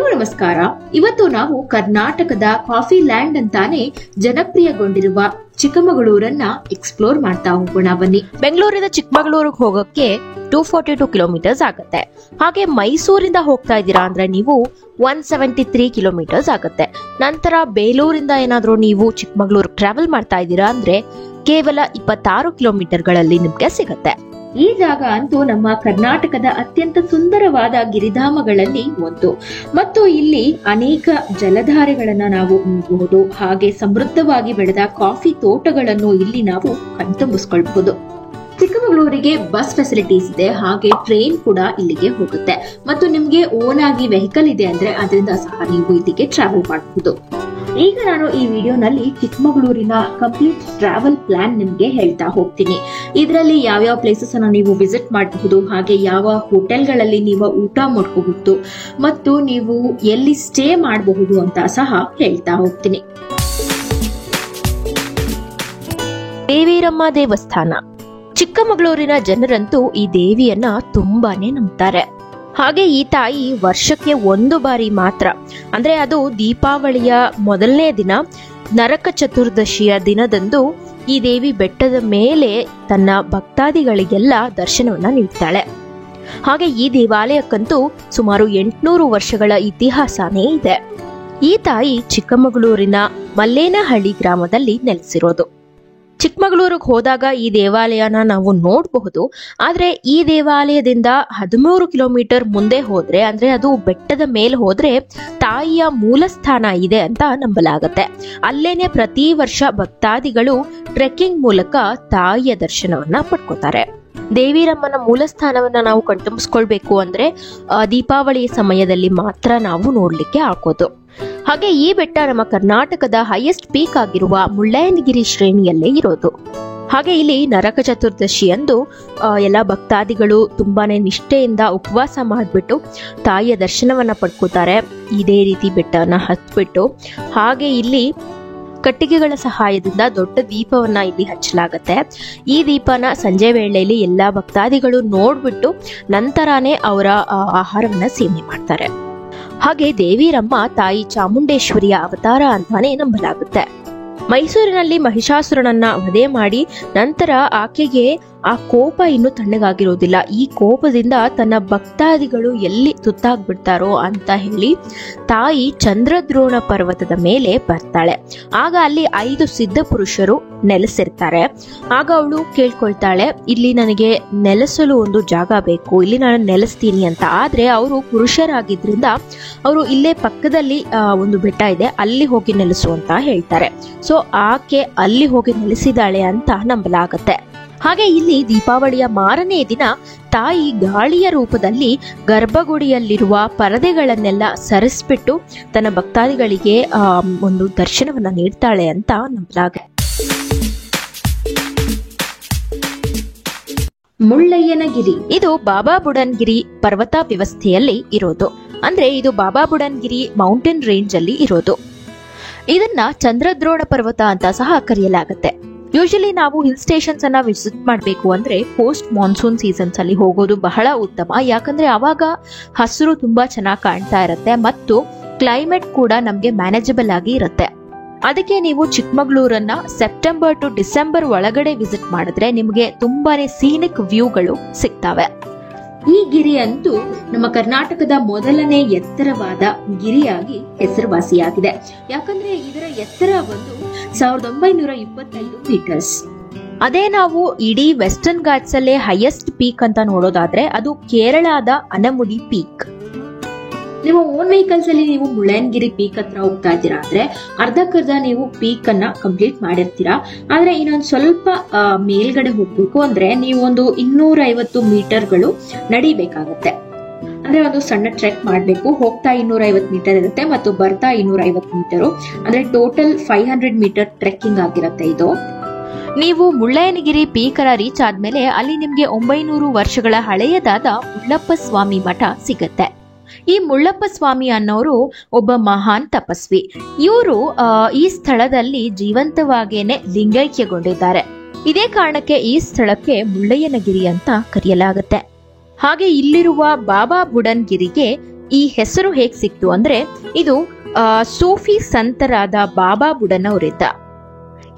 ಎಲ್ರಿಗೂ ನಮಸ್ಕಾರ. ಇವತ್ತು ನಾವು ಕರ್ನಾಟಕದ ಕಾಫಿ ಲ್ಯಾಂಡ್ ಅಂತಾನೆ ಜನಪ್ರಿಯಗೊಂಡಿರುವ ಚಿಕ್ಕಮಗಳೂರನ್ನ ಎಕ್ಸ್ಪ್ಲೋರ್ ಮಾಡ್ತಾ ಹೋಗೋಣ ಬನ್ನಿ. ಬೆಂಗಳೂರಿಂದ ಚಿಕ್ಕಮಗಳೂರಿಗೆ ಹೋಗೋಕೆ 242 ಕಿಲೋಮೀಟರ್ಸ್ ಆಗುತ್ತೆ. ಹಾಗೆ ಮೈಸೂರಿಂದ ಹೋಗ್ತಾ ಇದ್ದೀರಾ ಅಂದ್ರೆ ನೀವು 173 ಕಿಲೋಮೀಟರ್ಸ್ ಆಗುತ್ತೆ. ನಂತರ ಬೇಲೂರಿಂದ ಏನಾದ್ರೂ ನೀವು ಚಿಕ್ಕಮಗಳೂರು ಟ್ರಾವೆಲ್ ಮಾಡ್ತಾ ಇದ್ದೀರಾ ಅಂದ್ರೆ ಕೇವಲ 26 ಕಿಲೋಮೀಟರ್ಗಳಲ್ಲಿ ನಿಮ್ಗೆ ಸಿಗತ್ತೆ. ಈ ಜಾಗ ಅಂತೂ ನಮ್ಮ ಕರ್ನಾಟಕದ ಅತ್ಯಂತ ಸುಂದರವಾದ ಗಿರಿಧಾಮಗಳಲ್ಲಿ ಒಂದು ಮತ್ತು ಇಲ್ಲಿ ಅನೇಕ ಜಲಧಾರೆಗಳನ್ನ ನಾವು ನೋಡಬಹುದು. ಹಾಗೆ ಸಮೃದ್ಧವಾಗಿ ಬೆಳೆದ ಕಾಫಿ ತೋಟಗಳನ್ನು ಇಲ್ಲಿ ನಾವು ಕಣ್ತುಂಬಿಸ್ಕೊಳ್ಬಹುದು. ಚಿಕ್ಕಮಗಳೂರಿಗೆ ಬಸ್ ಫೆಸಿಲಿಟೀಸ್ ಇದೆ, ಹಾಗೆ ಟ್ರೈನ್ ಕೂಡ ಇಲ್ಲಿಗೆ ಹೋಗುತ್ತೆ ಮತ್ತು ನಿಮ್ಗೆ ಓನ್ ಆಗಿ ವೆಹಿಕಲ್ ಇದೆ ಅಂದ್ರೆ ಅದರಿಂದ ಸಹ ನೀವು ಇಲ್ಲಿಗೆ ಟ್ರಾವೆಲ್ ಮಾಡಬಹುದು. ಈಗ ನಾನು ಈ ವಿಡಿಯೋನಲ್ಲಿ ಚಿಕ್ಕಮಗಳೂರಿನ ಕಂಪ್ಲೀಟ್ ಟ್ರಾವೆಲ್ ಪ್ಲಾನ್ ನಿಮ್ಗೆ ಹೇಳ್ತಾ ಹೋಗ್ತೀನಿ. ಇದರಲ್ಲಿ ಯಾವ್ಯಾವ ಪ್ಲೇಸಸ್ ಅನ್ನ ನೀವು ವಿಸಿಟ್ ಮಾಡಬಹುದು, ಹಾಗೆ ಯಾವ ಹೋಟೆಲ್ಗಳಲ್ಲಿ ನೀವು ಊಟ ಮಾಡ್ಕೋಬಹುದು ಮತ್ತು ನೀವು ಎಲ್ಲಿ ಸ್ಟೇ ಮಾಡಬಹುದು ಅಂತ ಸಹ ಹೇಳ್ತಾ ಹೋಗ್ತೀನಿ. ದೇವಿರಮ್ಮ ದೇವಸ್ಥಾನ. ಚಿಕ್ಕಮಗಳೂರಿನ ಜನರಂತೂ ಈ ದೇವಿಯನ್ನ ತುಂಬಾನೇ ನಂಬ್ತಾರೆ. ಹಾಗೆ ಈ ತಾಯಿ ವರ್ಷಕ್ಕೆ ಒಂದು ಬಾರಿ ಮಾತ್ರ, ಅಂದ್ರೆ ಅದು ದೀಪಾವಳಿಯ ಮೊದಲನೇ ದಿನ ನರಕ ಚತುರ್ದಶಿಯ ದಿನದಂದು ಈ ದೇವಿ ಬೆಟ್ಟದ ಮೇಲೆ ತನ್ನ ಭಕ್ತಾದಿಗಳಿಗೆಲ್ಲ ದರ್ಶನವನ್ನ ನೀಡ್ತಾಳೆ. ಹಾಗೆ ಈ ದೇವಾಲಯಕ್ಕಂತೂ ಸುಮಾರು 800 ವರ್ಷಗಳ ಇತಿಹಾಸನೇ ಇದೆ. ಈ ತಾಯಿ ಚಿಕ್ಕಮಗಳೂರಿನ ಮಲ್ಲೇನಹಳ್ಳಿ ಗ್ರಾಮದಲ್ಲಿ ನೆಲೆಸಿರೋದು. ಚಿಕ್ಕಮಗಳೂರಿಗೆ ಹೋದಾಗ ಈ ದೇವಾಲಯನ ನಾವು ನೋಡಬಹುದು. ಆದ್ರೆ ಈ ದೇವಾಲಯದಿಂದ 13 ಕಿಲೋಮೀಟರ್ ಮುಂದೆ ಹೋದ್ರೆ, ಅಂದ್ರೆ ಅದು ಬೆಟ್ಟದ ಮೇಲೆ ಹೋದ್ರೆ ತಾಯಿಯ ಮೂಲ ಸ್ಥಾನ ಇದೆ ಅಂತ ನಂಬಲಾಗತ್ತೆ. ಅಲ್ಲೇನೆ ಪ್ರತಿ ವರ್ಷ ಭಕ್ತಾದಿಗಳು ಟ್ರೆಕ್ಕಿಂಗ್ ಮೂಲಕ ತಾಯಿಯ ದರ್ಶನವನ್ನ ಪಡ್ಕೋತಾರೆ. ದೇವಿರಮ್ಮನ ಮೂಲ ಸ್ಥಾನವನ್ನ ನಾವು ಕಣ್ತುಂಬಿಸ್ಕೊಳ್ಬೇಕು ಅಂದ್ರೆ ದೀಪಾವಳಿಯ ಸಮಯದಲ್ಲಿ ಮಾತ್ರ ನಾವು ನೋಡ್ಲಿಕ್ಕೆ ಆಗೋದು. ಹಾಗೆ ಈ ಬೆಟ್ಟ ನಮ್ಮ ಕರ್ನಾಟಕದ ಹೈಯೆಸ್ಟ್ ಪೀಕ್ ಆಗಿರುವ ಮುಳ್ಳಯ್ಯನಗಿರಿ ಶ್ರೇಣಿಯಲ್ಲೇ ಇರೋದು. ಹಾಗೆ ಇಲ್ಲಿ ನರಕ ಚತುರ್ದಶಿ ಅಂದು ಎಲ್ಲ ಭಕ್ತಾದಿಗಳು ತುಂಬಾನೇ ನಿಷ್ಠೆಯಿಂದ ಉಪವಾಸ ಮಾಡಿಬಿಟ್ಟು ತಾಯಿಯ ದರ್ಶನವನ್ನ ಪಡ್ಕೋತಾರೆ. ಇದೇ ರೀತಿ ಬೆಟ್ಟವನ್ನ ಹತ್ಬಿಟ್ಟು ಹಾಗೆ ಇಲ್ಲಿ ಕಟ್ಟಿಗೆಗಳ ಸಹಾಯದಿಂದ ದೊಡ್ಡ ದೀಪವನ್ನ ಇಲ್ಲಿ ಹಚ್ಚಲಾಗತ್ತೆ. ಈ ದೀಪನ ಸಂಜೆ ವೇಳೆಯಲ್ಲಿ ಎಲ್ಲಾ ಭಕ್ತಾದಿಗಳು ನೋಡ್ಬಿಟ್ಟು ನಂತರನೇ ಅವರ ಆಹಾರವನ್ನ ಸೇವನೆ ಮಾಡ್ತಾರೆ. ಹಾಗೆ ದೇವಿರಮ್ಮ ತಾಯಿ ಚಾಮುಂಡೇಶ್ವರಿಯ ಅವತಾರ ಅಂತಾನೆ ನಂಬಲಾಗುತ್ತೆ. ಮೈಸೂರಿನಲ್ಲಿ ಮಹಿಷಾಸುರನನ್ನ ವಧೆ ಮಾಡಿ ನಂತರ ಆಕೆಗೆ ಆ ಕೋಪ ಇನ್ನು ತಣ್ಣಗಾಗಿರೋದಿಲ್ಲ. ಈ ಕೋಪದಿಂದ ತನ್ನ ಭಕ್ತಾದಿಗಳು ಎಲ್ಲಿ ತುತ್ತಾಗ್ಬಿಡ್ತಾರೋ ಅಂತ ಹೇಳಿ ತಾಯಿ ಚಂದ್ರದ್ರೋಣ ಪರ್ವತದ ಮೇಲೆ ಬರ್ತಾಳೆ. ಆಗ ಅಲ್ಲಿ 5 ಸಿದ್ಧ ಪುರುಷರು ನೆಲೆಸಿರ್ತಾರೆ. ಆಗ ಅವಳು ಕೇಳ್ಕೊಳ್ತಾಳೆ, ಇಲ್ಲಿ ನನಗೆ ನೆಲೆಸಲು ಒಂದು ಜಾಗ ಬೇಕು, ಇಲ್ಲಿ ನಾನು ನೆಲೆಸ್ತೀನಿ ಅಂತ. ಆದ್ರೆ ಅವರು ಪುರುಷರಾಗಿದ್ರಿಂದ ಅವರು ಇಲ್ಲೇ ಪಕ್ಕದಲ್ಲಿ ಒಂದು ಬೆಟ್ಟ ಇದೆ, ಅಲ್ಲಿ ಹೋಗಿ ನೆಲೆಸು ಅಂತ ಹೇಳ್ತಾರೆ. ಸೊ ಆಕೆ ಅಲ್ಲಿ ಹೋಗಿ ನೆಲೆಸಿದಾಳೆ ಅಂತ ನಂಬಲಾಗತ್ತೆ. ಹಾಗೆ ಇಲ್ಲಿ ದೀಪಾವಳಿಯ ಮಾರನೇ ದಿನ ತಾಯಿ ಗಾಳಿಯ ರೂಪದಲ್ಲಿ ಗರ್ಭಗುಡಿಯಲ್ಲಿರುವ ಪರದೆಗಳನ್ನೆಲ್ಲ ಸರಿಸ್ಬಿಟ್ಟು ತನ್ನ ಭಕ್ತಾದಿಗಳಿಗೆ ಒಂದು ದರ್ಶನವನ್ನ ನೀಡ್ತಾಳೆ ಅಂತ ನಂಬಲಾಗುತ್ತೆ. ಮುಳ್ಳಯ್ಯನಗಿರಿ. ಇದು ಬಾಬಾ ಬುಡನ್ಗಿರಿ ಪರ್ವತ ವ್ಯವಸ್ಥೆಯಲ್ಲಿ ಇರೋದು. ಅಂದ್ರೆ ಇದು ಬಾಬಾ ಬುಡನ್ಗಿರಿ ಮೌಂಟೇನ್ ರೇಂಜ್ ಅಲ್ಲಿ ಇರೋದು. ಇದನ್ನ ಚಂದ್ರದ್ರೋಣ ಪರ್ವತ ಅಂತ ಸಹ ಕರೆಯಲಾಗತ್ತೆ. ಯೂಶಲಿ ನಾವು ಹಿಲ್ ಸ್ಟೇಷನ್ಸ್ ಅನ್ನ ವಿಸಿಟ್ ಮಾಡಬೇಕು ಅಂದ್ರೆ ಪೋಸ್ಟ್ ಮಾನ್ಸೂನ್ ಸೀಸನ್ಸ್ ಅಲ್ಲಿ ಹೋಗೋದು ಬಹಳ ಉತ್ತಮ. ಯಾಕಂದ್ರೆ ಅವಾಗ ಹಸಿರು ತುಂಬಾ ಚೆನ್ನಾಗಿ ಕಾಣ್ತಾ ಇರುತ್ತೆ ಮತ್ತು ಕ್ಲೈಮೇಟ್ ಕೂಡ ನಮ್ಗೆ ಮ್ಯಾನೇಜಬಲ್ ಆಗಿ ಇರುತ್ತೆ. ಅದಕ್ಕೆ ನೀವು ಚಿಕ್ಕಮಗಳೂರನ್ನ ಸೆಪ್ಟೆಂಬರ್ ಟು ಡಿಸೆಂಬರ್ ಒಳಗಡೆ ವಿಸಿಟ್ ಮಾಡಿದ್ರೆ ನಿಮ್ಗೆ ತುಂಬಾನೇ ಸೀನಿಕ್ ವ್ಯೂಗಳು ಸಿಗ್ತವೆ. ಈ ಗಿರಿ ಅಂತೂ ನಮ್ಮ ಕರ್ನಾಟಕದ ಮೊದಲನೇ ಎತ್ತರವಾದ ಗಿರಿಯಾಗಿ ಹೆಸರುವಾಸಿಯಾಗಿದೆ. ಯಾಕಂದ್ರೆ ಇದರ ಎತ್ತರ ಒಂದು 1925 ಮೀಟರ್ಸ್. ಅದೇ ನಾವು ಇಡೀ ವೆಸ್ಟರ್ನ್ ಘಾಟ್ಸ್ ಅಲ್ಲೇ ಹೈಯೆಸ್ಟ್ ಪೀಕ್ ಅಂತ ನೋಡೋದಾದ್ರೆ ಅದು ಕೇರಳದ ಅನಮುಡಿ ಪೀಕ್. ನಿಮ್ಮ ಓನ್ ವೆಹಿಕಲ್ಸ್ ಅಲ್ಲಿ ನೀವು ಮುಳ್ಳಯ್ಯನಗಿರಿ ಪೀಕ್ ಹತ್ರ ಹೋಗ್ತಾ ಇದ್ದೀರಾ ಅಂದ್ರೆ ಅರ್ಧಕ್ಕರ್ಧ ನೀವು ಪೀಕ್ ಅನ್ನ ಕಂಪ್ಲೀಟ್ ಮಾಡಿರ್ತೀರಾ. ಆದ್ರೆ ಇನ್ನೊಂದು ಸ್ವಲ್ಪ ಮೇಲ್ಗಡೆ ಹೋಗ್ಬೇಕು ಅಂದ್ರೆ ನೀವು ಒಂದು 250 ಮೀಟರ್ಗಳು ನಡಿಬೇಕಾಗತ್ತೆ. ಅಂದ್ರೆ ಒಂದು ಸಣ್ಣ ಟ್ರೆಕ್ ಮಾಡ್ಬೇಕು. ಹೋಗ್ತಾ 250 ಮೀಟರ್ ಇರುತ್ತೆ ಮತ್ತು ಬರ್ತಾ 250 ಮೀಟರು, ಅಂದ್ರೆ ಟೋಟಲ್ 500 ಮೀಟರ್ ಟ್ರೆಕ್ಕಿಂಗ್ ಆಗಿರುತ್ತೆ ಇದು. ನೀವು ಮುಳ್ಳಯ್ಯನಗಿರಿ ಪೀಕರ ರೀಚ್ ಆದ್ಮೇಲೆ ಅಲ್ಲಿ ನಿಮ್ಗೆ 900 ವರ್ಷಗಳ ಹಳೆಯದಾದ ಮುಳ್ಳಪ್ಪ ಸ್ವಾಮಿ ಮಠ ಸಿಗತ್ತೆ. ಈ ಮುಳ್ಳಪ್ಪ ಸ್ವಾಮಿ ಅನ್ನೋರು ಒಬ್ಬ ಮಹಾನ್ ತಪಸ್ವಿ. ಇವರು ಈ ಸ್ಥಳದಲ್ಲಿ ಜೀವಂತವಾಗೇನೆ ಲಿಂಗೈಕ್ಯಗೊಂಡಿದ್ದಾರೆ. ಇದೇ ಕಾರಣಕ್ಕೆ ಈ ಸ್ಥಳಕ್ಕೆ ಮುಳ್ಳಯ್ಯನಗಿರಿ ಅಂತ ಕರೆಯಲಾಗುತ್ತೆ. ಹಾಗೆ ಇಲ್ಲಿರುವ ಬಾಬಾ ಬುಡನ್ಗಿರಿಗೆ ಈ ಹೆಸರು ಹೇಗ್ ಸಿಕ್ತು ಅಂದ್ರೆ ಇದು ಸೂಫಿ ಸಂತರಾದ ಬಾಬಾ ಬುಡನ್ ಅವರಿದ್ದ.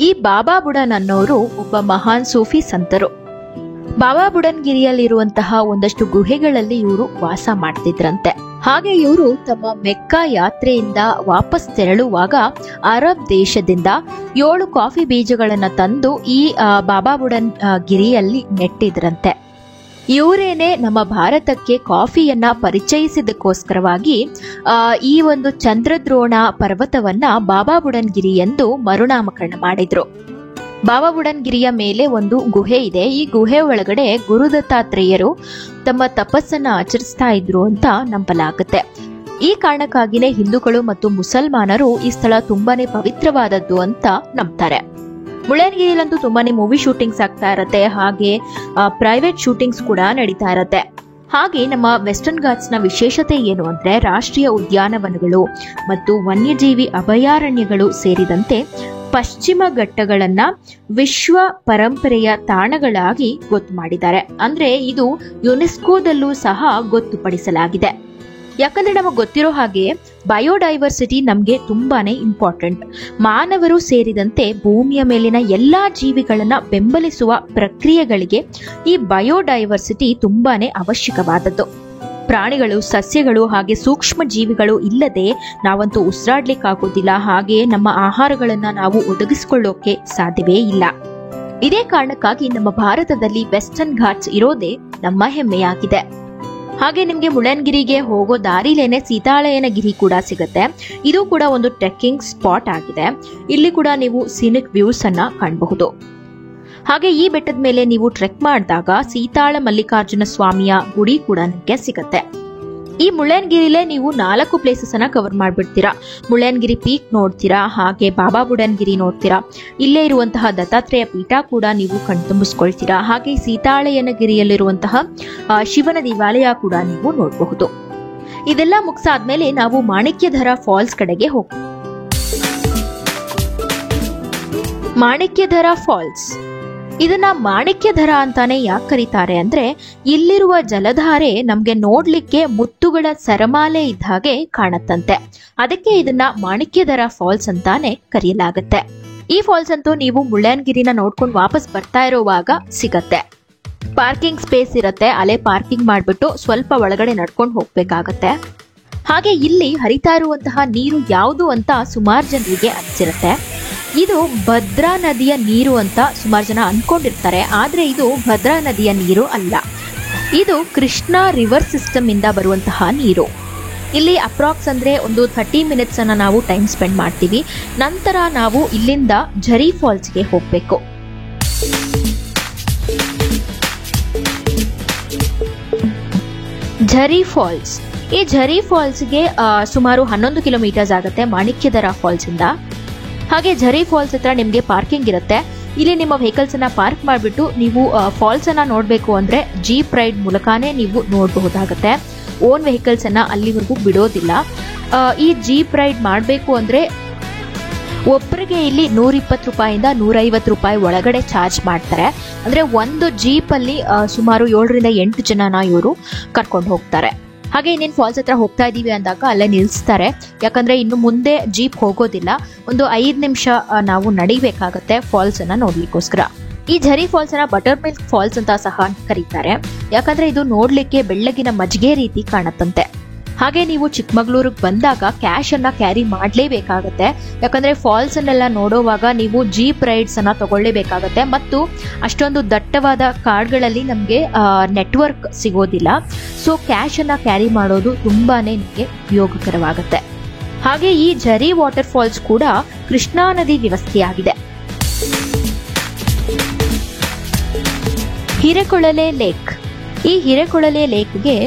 ಈ ಬಾಬಾ ಬುಡನ್ ಅನ್ನೋರು ಒಬ್ಬ ಮಹಾನ್ ಸೂಫಿ ಸಂತರು. ಬಾಬಾ ಬುಡನ್ಗಿರಿಯಲ್ಲಿರುವಂತಹ ಒಂದಷ್ಟು ಗುಹೆಗಳಲ್ಲಿ ಇವರು ವಾಸ ಮಾಡ್ತಿದ್ರಂತೆ. ಹಾಗೆ ಇವರು ತಮ್ಮ ಮೆಕ್ಕಾ ಯಾತ್ರೆಯಿಂದ ವಾಪಸ್ ತೆರಳುವಾಗ ಅರಬ್ ದೇಶದಿಂದ 7 ಕಾಫಿ ಬೀಜಗಳನ್ನ ತಂದು ಈ ಬಾಬಾ ಬುಡನ್ ಗಿರಿಯಲ್ಲಿ ನೆಟ್ಟಿದ್ರಂತೆ. ಇವರೇನೆ ನಮ್ಮ ಭಾರತಕ್ಕೆ ಕಾಫಿಯನ್ನ ಪರಿಚಯಿಸಿದಕ್ಕೋಸ್ಕರವಾಗಿ ಈ ಒಂದು ಚಂದ್ರದ್ರೋಣ ಪರ್ವತವನ್ನ ಬಾಬಾ ಬುಡನ್ ಗಿರಿ ಎಂದು ಮರುನಾಮಕರಣ ಮಾಡಿದ್ರು. ಬಾಬಾ ಬುಡನ್ ಗಿರಿಯ ಮೇಲೆ ಒಂದು ಗುಹೆ ಇದೆ. ಈ ಗುಹೆ ಒಳಗಡೆ ಗುರುದತ್ತಾತ್ರೇಯರು ತಮ್ಮ ತಪಸ್ಸನ್ನ ಆಚರಿಸ್ತಾ ಇದ್ರು ಅಂತ ನಂಬಲಾಗುತ್ತೆ. ಈ ಕಾರಣಕ್ಕಾಗಿನೇ ಹಿಂದೂಗಳು ಮತ್ತು ಮುಸಲ್ಮಾನರು ಈ ಸ್ಥಳ ತುಂಬಾನೇ ಪವಿತ್ರವಾದದ್ದು ಅಂತ ನಂಬ್ತಾರೆ. ಮುಳ್ಳಯ್ಯನಗಿರಿಯಲ್ಲಂತೂ ತುಂಬಾನೇ ಮೂವಿ ಶೂಟಿಂಗ್ಸ್ ಆಗ್ತಾ ಇರತ್ತೆ, ಹಾಗೆ ಪ್ರೈವೇಟ್ ಶೂಟಿಂಗ್ಸ್ ಕೂಡ ನಡೀತಾ ಇರತ್ತೆ. ಹಾಗೆ ನಮ್ಮ ವೆಸ್ಟರ್ನ್ ಘಾಟ್ಸ್ ನ ವಿಶೇಷತೆ ಏನು ಅಂದ್ರೆ ರಾಷ್ಟ್ರೀಯ ಉದ್ಯಾನವನಗಳು ಮತ್ತು ವನ್ಯಜೀವಿ ಅಭಯಾರಣ್ಯಗಳು ಸೇರಿದಂತೆ ಪಶ್ಚಿಮ ಘಟ್ಟಗಳನ್ನ ವಿಶ್ವ ಪರಂಪರೆಯ ತಾಣಗಳಾಗಿ ಗೊತ್ತು ಮಾಡಿದ್ದಾರೆ. ಅಂದ್ರೆ ಇದು ಯುನೆಸ್ಕೋದಲ್ಲೂ ಸಹ ಗೊತ್ತುಪಡಿಸಲಾಗಿದೆ. ಯಾಕಂದ್ರೆ ನಮಗೆ ಗೊತ್ತಿರೋ ಹಾಗೆ ಬಯೋಡೈವರ್ಸಿಟಿ ನಮ್ಗೆ ತುಂಬಾನೇ ಇಂಪಾರ್ಟೆಂಟ್. ಮಾನವರು ಸೇರಿದಂತೆ ಭೂಮಿಯ ಮೇಲಿನ ಎಲ್ಲಾ ಜೀವಿಗಳನ್ನ ಬೆಂಬಲಿಸುವ ಪ್ರಕ್ರಿಯೆಗಳಿಗೆ ಈ ಬಯೋಡೈವರ್ಸಿಟಿ ತುಂಬಾನೇ ಅವಶ್ಯಕವಾದದ್ದು. ಪ್ರಾಣಿಗಳು, ಸಸ್ಯಗಳು ಹಾಗೆ ಸೂಕ್ಷ್ಮ ಜೀವಿಗಳು ಇಲ್ಲದೆ ನಾವಂತೂ ಉಸಿರಾಡ್ಲಿಕ್ಕಾಗೋದಿಲ್ಲ. ಹಾಗೆ ನಮ್ಮ ಆಹಾರಗಳನ್ನ ನಾವು ಒದಗಿಸಿಕೊಳ್ಳೋಕೆ ಸಾಧ್ಯವೇ ಇಲ್ಲ. ಇದೇ ಕಾರಣಕ್ಕಾಗಿ ನಮ್ಮ ಭಾರತದಲ್ಲಿ ವೆಸ್ಟರ್ನ್ ಘಾಟ್ಸ್ ಇರೋದೇ ನಮ್ಮ ಹೆಮ್ಮೆಯಾಗಿದೆ. ಹಾಗೆ ನಿಮ್ಗೆ ಮುಳ್ಳಯ್ಯನಗಿರಿಗೆ ಹೋಗೋ ದಾರಿಲೇನೆ ಸೀತಾಳಯ್ಯನಗಿರಿ ಕೂಡ ಸಿಗುತ್ತೆ. ಇದು ಕೂಡ ಒಂದು ಟ್ರೆಕ್ಕಿಂಗ್ ಸ್ಪಾಟ್ ಆಗಿದೆ. ಇಲ್ಲಿ ಕೂಡ ನೀವು ಸೀನಿಕ್ ವ್ಯೂಸ್ ಅನ್ನ ಕಾಣಬಹುದು. ಹಾಗೆ ಈ ಬೆಟ್ಟದ ಮೇಲೆ ನೀವು ಟ್ರೆಕ್ ಮಾಡಿದಾಗ ಸೀತಾಳ ಮಲ್ಲಿಕಾರ್ಜುನ ಸ್ವಾಮಿಯ ಗುಡಿ ಕೂಡ ನಿಮ್ಗೆ ಸಿಗತ್ತೆ. ಈ ಮುಳ್ಳಯ್ಯನಗಿರಿಲೇ ನೀವು 4 ಪ್ಲೇಸಸ್ ಅನ್ನ ಕವರ್ ಮಾಡ್ಬಿಡ್ತೀರಾ. ಮುಳ್ಳಯ್ಯನಗಿರಿ ಪೀಕ್ ನೋಡ್ತೀರಾ, ಹಾಗೆ ಬಾಬಾ ಬುಡನ್ ಗಿರಿ ನೋಡ್ತೀರಾ. ಇಲ್ಲೇ ಇರುವಂತಹ ದತ್ತಾತ್ರೇಯ ಪೀಠ ಕೂಡ ನೀವು ಕಣ್ತುಂಬಿಸ್ಕೊಳ್ತೀರಾ. ಹಾಗೆ ಸೀತಾಳಯ್ಯನಗಿರಿಯಲ್ಲಿರುವಂತಹ ಶಿವನ ದೇವಾಲಯ ಕೂಡ ನೀವು ನೋಡಬಹುದು. ಇದೆಲ್ಲ ಮುಗಿಸಾದ್ಮೇಲೆ ನಾವು ಮಾಣಿಕ್ಯಧರ ಫಾಲ್ಸ್ ಕಡೆಗೆ ಹೋಗ್ತೀವಿ. ಮಾಣಿಕ್ಯಧರ ಫಾಲ್ಸ್, ಇದನ್ನ ಮಾಣಿಕ್ಯಧರ ಅಂತಾನೆ ಯಾಕೆ ಕರೀತಾರೆ ಅಂದ್ರೆ ಇಲ್ಲಿರುವ ಜಲಧಾರೆ ನಮ್ಗೆ ನೋಡ್ಲಿಕ್ಕೆ ಮುತ್ತುಗಳ ಸರಮಾಲೆ ಇದ್ದ ಹಾಗೆ ಕಾಣತ್ತಂತೆ. ಅದಕ್ಕೆ ಇದನ್ನ ಮಾಣಿಕ್ಯಧರ ಫಾಲ್ಸ್ ಅಂತಾನೆ ಕರೆಯಲಾಗುತ್ತೆ. ಈ ಫಾಲ್ಸ್ ಅಂತೂ ನೀವು ಮುಳ್ಳಯ್ಯನಗಿರಿನ ನೋಡ್ಕೊಂಡು ವಾಪಸ್ ಬರ್ತಾ ಇರುವಾಗ ಸಿಗತ್ತೆ. ಪಾರ್ಕಿಂಗ್ ಸ್ಪೇಸ್ ಇರತ್ತೆ, ಅಲ್ಲೇ ಪಾರ್ಕಿಂಗ್ ಮಾಡ್ಬಿಟ್ಟು ಸ್ವಲ್ಪ ಒಳಗಡೆ ನಡ್ಕೊಂಡು ಹೋಗ್ಬೇಕಾಗತ್ತೆ. ಹಾಗೆ ಇಲ್ಲಿ ಹರಿತಾ ಇರುವಂತಹ ನೀರು ಯಾವುದು ಅಂತ ಸುಮಾರು ಜನರಿಗೆ ಅನ್ಸಿರುತ್ತೆ. ಇದು ಭದ್ರಾ ನದಿಯ ನೀರು ಅಂತ ಸುಮಾರು ಜನ ಅನ್ಕೊಂಡಿರ್ತಾರೆ. ಆದ್ರೆ ಇದು ಭದ್ರಾ ನದಿಯ ನೀರು ಅಲ್ಲ, ಇದು ಕೃಷ್ಣಾ ರಿವರ್ ಸಿಸ್ಟಮ್ ಇಂದ ಬರುವಂತಹ ನೀರು. ಇಲ್ಲಿ ಅಪ್ರಾಕ್ಸ್ ಅಂದ್ರೆ ಒಂದು 30 ಮಿನಿಟ್ಸ್ ಅನ್ನ ನಾವು ಟೈಮ್ ಸ್ಪೆಂಡ್ ಮಾಡ್ತೀವಿ. ನಂತರ ನಾವು ಇಲ್ಲಿಂದ ಝರಿ ಫಾಲ್ಸ್ಗೆ ಹೋಗ್ಬೇಕು. ಝರಿ ಫಾಲ್ಸ್, ಈ ಝರಿ ಫಾಲ್ಸ್ಗೆ ಸುಮಾರು 11 ಕಿಲೋಮೀಟರ್ಸ್ ಆಗುತ್ತೆ ಮಾಣಿಕ್ಯಧರ ಫಾಲ್ಸ್ ಇಂದ. ಹಾಗೆ ಝರಿ ಫಾಲ್ಸ್ ಹತ್ರ ನಿಮ್ಗೆ ಪಾರ್ಕಿಂಗ್ ಇರುತ್ತೆ. ಇಲ್ಲಿ ನಿಮ್ಮ ವೆಹಿಕಲ್ಸ್ ಅನ್ನ ಪಾರ್ಕ್ ಮಾಡಿಬಿಟ್ಟು ನೀವು ಫಾಲ್ಸ್ ಅನ್ನ ನೋಡ್ಬೇಕು ಅಂದ್ರೆ ಜೀಪ್ ರೈಡ್ ಮೂಲಕನೇ ನೀವು ನೋಡಬಹುದಾಗತ್ತೆ. ಓನ್ ವೆಹಿಕಲ್ಸ್ ಅನ್ನ ಅಲ್ಲಿವರೆಗೂ ಬಿಡೋದಿಲ್ಲ. ಈ ಜೀಪ್ ರೈಡ್ ಮಾಡಬೇಕು ಅಂದ್ರೆ ಒಬ್ಬರಿಗೆ ಇಲ್ಲಿ 120 ರೂಪಾಯಿಂದ 150 ರೂಪಾಯಿ ಒಳಗಡೆ ಚಾರ್ಜ್ ಮಾಡ್ತಾರೆ. ಅಂದ್ರೆ ಒಂದು ಜೀಪ್ ಅಲ್ಲಿ ಸುಮಾರು 7 ರಿಂದ 8 ಜನನ ಇವರು ಕರ್ಕೊಂಡು ಹೋಗ್ತಾರೆ. ಹಾಗೆ ಇನ್ನೇನು ಫಾಲ್ಸ್ ಹತ್ರ ಹೋಗ್ತಾ ಇದೀವಿ ಅಂದಾಗ ಅಲ್ಲೇ ನಿಲ್ಲಿಸ್ತಾರೆ. ಯಾಕಂದ್ರೆ ಇನ್ನು ಮುಂದೆ ಜೀಪ್ ಹೋಗೋದಿಲ್ಲ. ಒಂದು 5 ನಿಮಿಷ ನಾವು ನಡಿಬೇಕಾಗತ್ತೆ ಫಾಲ್ಸ್ ಅನ್ನ ನೋಡ್ಲಿಕ್ಕೋಸ್ಕರ. ಈ ಝರಿ ಫಾಲ್ಸ್ ಅನ್ನ ಬಟರ್ ಮಿಲ್ಕ್ ಫಾಲ್ಸ್ ಅಂತ ಸಹ ಕರೀತಾರೆ. ಯಾಕಂದ್ರೆ ಇದು ನೋಡ್ಲಿಕ್ಕೆ ಬೆಳ್ಳಗಿನ ಮಜ್ಜಿಗೆ ರೀತಿ ಕಾಣತ್ತಂತೆ. ಹಾಗೆ ನೀವು ಚಿಕ್ಕಮಗಳೂರಿಗೆ ಬಂದಾಗ ಕ್ಯಾಶ್ ಅನ್ನ ಕ್ಯಾರಿ ಮಾಡಲೇಬೇಕಾಗತ್ತೆ. ಯಾಕಂದ್ರೆ ಫಾಲ್ಸ್ ಅನ್ನೆಲ್ಲ ನೋಡೋವಾಗ ನೀವು ಜೀಪ್ ರೈಡ್ಸ್ ಅನ್ನ ತಗೊಳ್ಳೇಬೇಕಾಗತ್ತೆ. ಮತ್ತು ಅಷ್ಟೊಂದು ದಟ್ಟವಾದ ಕಾಡುಗಳಲ್ಲಿ ನಮಗೆ ನೆಟ್ವರ್ಕ್ ಸಿಗೋದಿಲ್ಲ. ಸೊ ಕ್ಯಾಶ್ ಅನ್ನ ಕ್ಯಾರಿ ಮಾಡೋದು ತುಂಬಾನೇ ನಿಮಗೆ ಉಪಯೋಗಕರವಾಗುತ್ತೆ. ಹಾಗೆ ಈ ಝರಿ ವಾಟರ್ ಫಾಲ್ಸ್ ಕೂಡ ಕೃಷ್ಣಾ ನದಿ ವ್ಯವಸ್ಥೆಯಾಗಿದೆ. ಹಿರೇಕೊಳಲೆ ಲೇಕ್, ಈ ಹಿರೇಕೊಳಲೆ ಲೇಕ್ಗೆ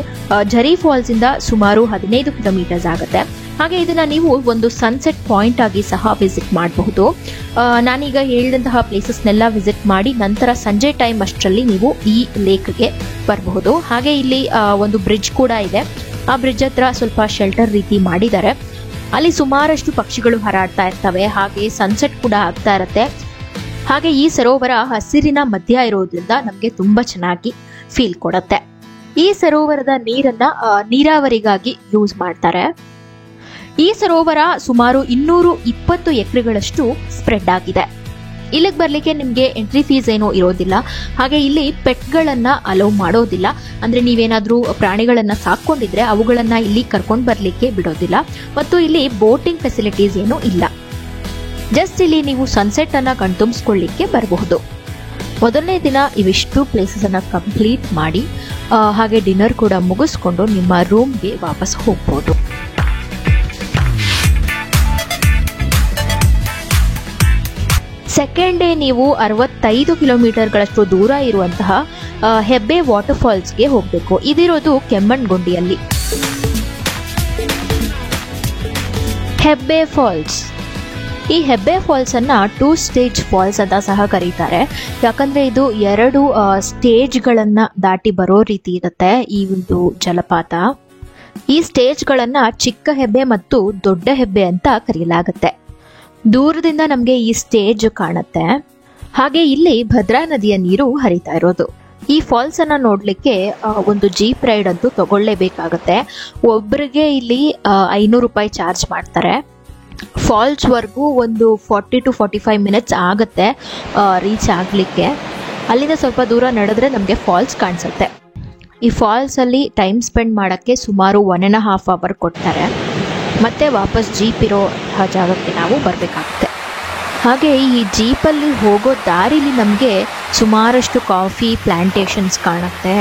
ಝರಿ ಫಾಲ್ಸ್ ಇಂದ ಸುಮಾರು 15 ಕಿಲೋಮೀಟರ್ಸ್ ಆಗುತ್ತೆ. ಹಾಗೆ ಇದನ್ನ ನೀವು ಒಂದು ಸನ್ಸೆಟ್ ಪಾಯಿಂಟ್ ಆಗಿ ಸಹ ವಿಸಿಟ್ ಮಾಡಬಹುದು. ನಾನೀಗ ಹೇಳಿದಂತಹ ಪ್ಲೇಸಸ್ನೆಲ್ಲ ವಿಸಿಟ್ ಮಾಡಿ ನಂತರ ಸಂಜೆ ಟೈಮ್ ಅಷ್ಟರಲ್ಲಿ ನೀವು ಈ ಲೇಕ್ಗೆ ಬರಬಹುದು. ಹಾಗೆ ಇಲ್ಲಿ ಒಂದು ಬ್ರಿಡ್ಜ್ ಕೂಡ ಇದೆ. ಆ ಬ್ರಿಡ್ಜ್ ಹತ್ರ ಸ್ವಲ್ಪ ಶೆಲ್ಟರ್ ರೀತಿ ಮಾಡಿದ್ದಾರೆ. ಅಲ್ಲಿ ಸುಮಾರಷ್ಟು ಪಕ್ಷಿಗಳು ಹಾರಾಡ್ತಾ ಇರ್ತವೆ. ಹಾಗೆ ಸನ್ಸೆಟ್ ಕೂಡ ಆಗ್ತಾ ಇರುತ್ತೆ. ಹಾಗೆ ಈ ಸರೋವರ ಹಸಿರಿನ ಮಧ್ಯ ಇರೋದ್ರಿಂದ ನಮಗೆ ತುಂಬಾ ಚೆನ್ನಾಗಿ ಫೀಲ್ ಕೊಡುತ್ತೆ. ಈ ಸರೋವರದ ನೀರನ್ನ ನೀರಾವರಿಗಾಗಿ ಯೂಸ್ ಮಾಡ್ತಾರೆ. ಈ ಸರೋವರ ಸುಮಾರು 220 ಎಕರೆಗಳಷ್ಟು ಸ್ಪ್ರೆಡ್ ಆಗಿದೆ. ಇಲ್ಲಿಗೆ ಬರ್ಲಿಕ್ಕೆ ನಿಮಗೆ ಎಂಟ್ರಿ ಫೀಸ್ ಏನೂ ಇರೋದಿಲ್ಲ. ಹಾಗೆ ಇಲ್ಲಿ ಪೆಟ್ಗಳನ್ನ ಅಲೋ ಮಾಡೋದಿಲ್ಲ. ಅಂದ್ರೆ ನೀವೇನಾದ್ರೂ ಪ್ರಾಣಿಗಳನ್ನ ಸಾಕೊಂಡಿದ್ರೆ ಅವುಗಳನ್ನ ಇಲ್ಲಿ ಕರ್ಕೊಂಡು ಬರ್ಲಿಕ್ಕೆ ಬಿಡೋದಿಲ್ಲ. ಮತ್ತು ಇಲ್ಲಿ ಬೋಟಿಂಗ್ ಫೆಸಿಲಿಟೀಸ್ ಏನೂ ಇಲ್ಲ. ಜಸ್ಟ್ ಇಲ್ಲಿ ನೀವು ಸನ್ಸೆಟ್ ಅನ್ನ ಕಣ್ತುಂಬಿಸ್ಕೊಳ್ಳಿಕ್ಕೆ ಬರಬಹುದು. ಮೊದಲನೇ ದಿನ ಇವಿಷ್ಟು ಪ್ಲೇಸಸ್ ಅನ್ನ ಕಂಪ್ಲೀಟ್ ಮಾಡಿ ಹಾಗೆ ಡಿನ್ನರ್ ಕೂಡ ಮುಗಿಸ್ಕೊಂಡು ನಿಮ್ಮ ರೂಮ್ಗೆ ವಾಪಸ್ ಹೋಗ್ಬೋದು. ಸೆಕೆಂಡ್ ಡೇ ನೀವು 65 ಕಿಲೋಮೀಟರ್ಗಳಷ್ಟು ದೂರ ಇರುವಂತಹ ಹೆಬ್ಬೆ ವಾಟರ್ ಫಾಲ್ಸ್ಗೆ ಹೋಗಬೇಕು. ಇದಿರೋದು ಕೆಮ್ಮಣ್ಗುಂಡಿಯಲ್ಲಿ. ಹೆಬ್ಬೆ ಫಾಲ್ಸ್, ಈ ಹೆಬ್ಬೆ ಫಾಲ್ಸ್ ಅನ್ನ 2 ಸ್ಟೇಜ್ ಫಾಲ್ಸ್ ಅಂತ ಸಹ ಕರೀತಾರೆ. ಯಾಕಂದ್ರೆ ಇದು 2 ಸ್ಟೇಜ್ಗಳನ್ನ ದಾಟಿ ಬರೋ ರೀತಿ ಇರುತ್ತೆ ಈ ಒಂದು ಜಲಪಾತ. ಈ ಸ್ಟೇಜ್ಗಳನ್ನ ಚಿಕ್ಕ ಹೆಬ್ಬೆ ಮತ್ತು ದೊಡ್ಡ ಹೆಬ್ಬೆ ಅಂತ ಕರೆಯಲಾಗುತ್ತೆ. ದೂರದಿಂದ ನಮಗೆ ಈ ಸ್ಟೇಜ್ ಕಾಣುತ್ತೆ. ಹಾಗೆ ಇಲ್ಲಿ ಭದ್ರಾ ನದಿಯ ನೀರು ಹರಿತಾ ಇರೋದು. ಈ ಫಾಲ್ಸ್ ಅನ್ನ ನೋಡ್ಲಿಕ್ಕೆ ಒಂದು ಜೀಪ್ ರೈಡ್ ಅಂತೂ ತಗೊಳ್ಳೇಬೇಕಾಗತ್ತೆ. ಒಬ್ಬರಿಗೆ ಇಲ್ಲಿ 500 ರೂಪಾಯಿ ಚಾರ್ಜ್ ಮಾಡ್ತಾರೆ. ಫಾಲ್ಸ್ ವರ್ಗೂ ಒಂದು 40 to 45 ಮಿನಿಟ್ಸ್ ಆಗುತ್ತೆ ರೀಚ್ ಆಗ್ಲಿಕ್ಕೆ. ಅಲ್ಲಿಂದ ಸ್ವಲ್ಪ ದೂರ ನಡೆದ್ರೆ ನಮಗೆ ಫಾಲ್ಸ್ ಕಾಣಿಸುತ್ತೆ. ಈ ಫಾಲ್ಸ್ ಅಲ್ಲಿ ಟೈಮ್ ಸ್ಪೆಂಡ್ ಮಾಡಕ್ಕೆ ಸುಮಾರು 1.5 ಅವರ್ ಕೊಡ್ತಾರೆ. ಮತ್ತೆ ವಾಪಸ್ ಜೀಪ್ ಇರೋ ಜಾಗಕ್ಕೆ ನಾವು ಬರಬೇಕಾಗುತ್ತೆ. ಹಾಗೆ ಈ ಜೀಪಲ್ಲಿ ಹೋಗೋ ದಾರಿಲಿ ನಮಗೆ ಸುಮಾರಷ್ಟು ಕಾಫಿ ಪ್ಲಾಂಟೇಶನ್ಸ್ ಕಾಣುತ್ತೆ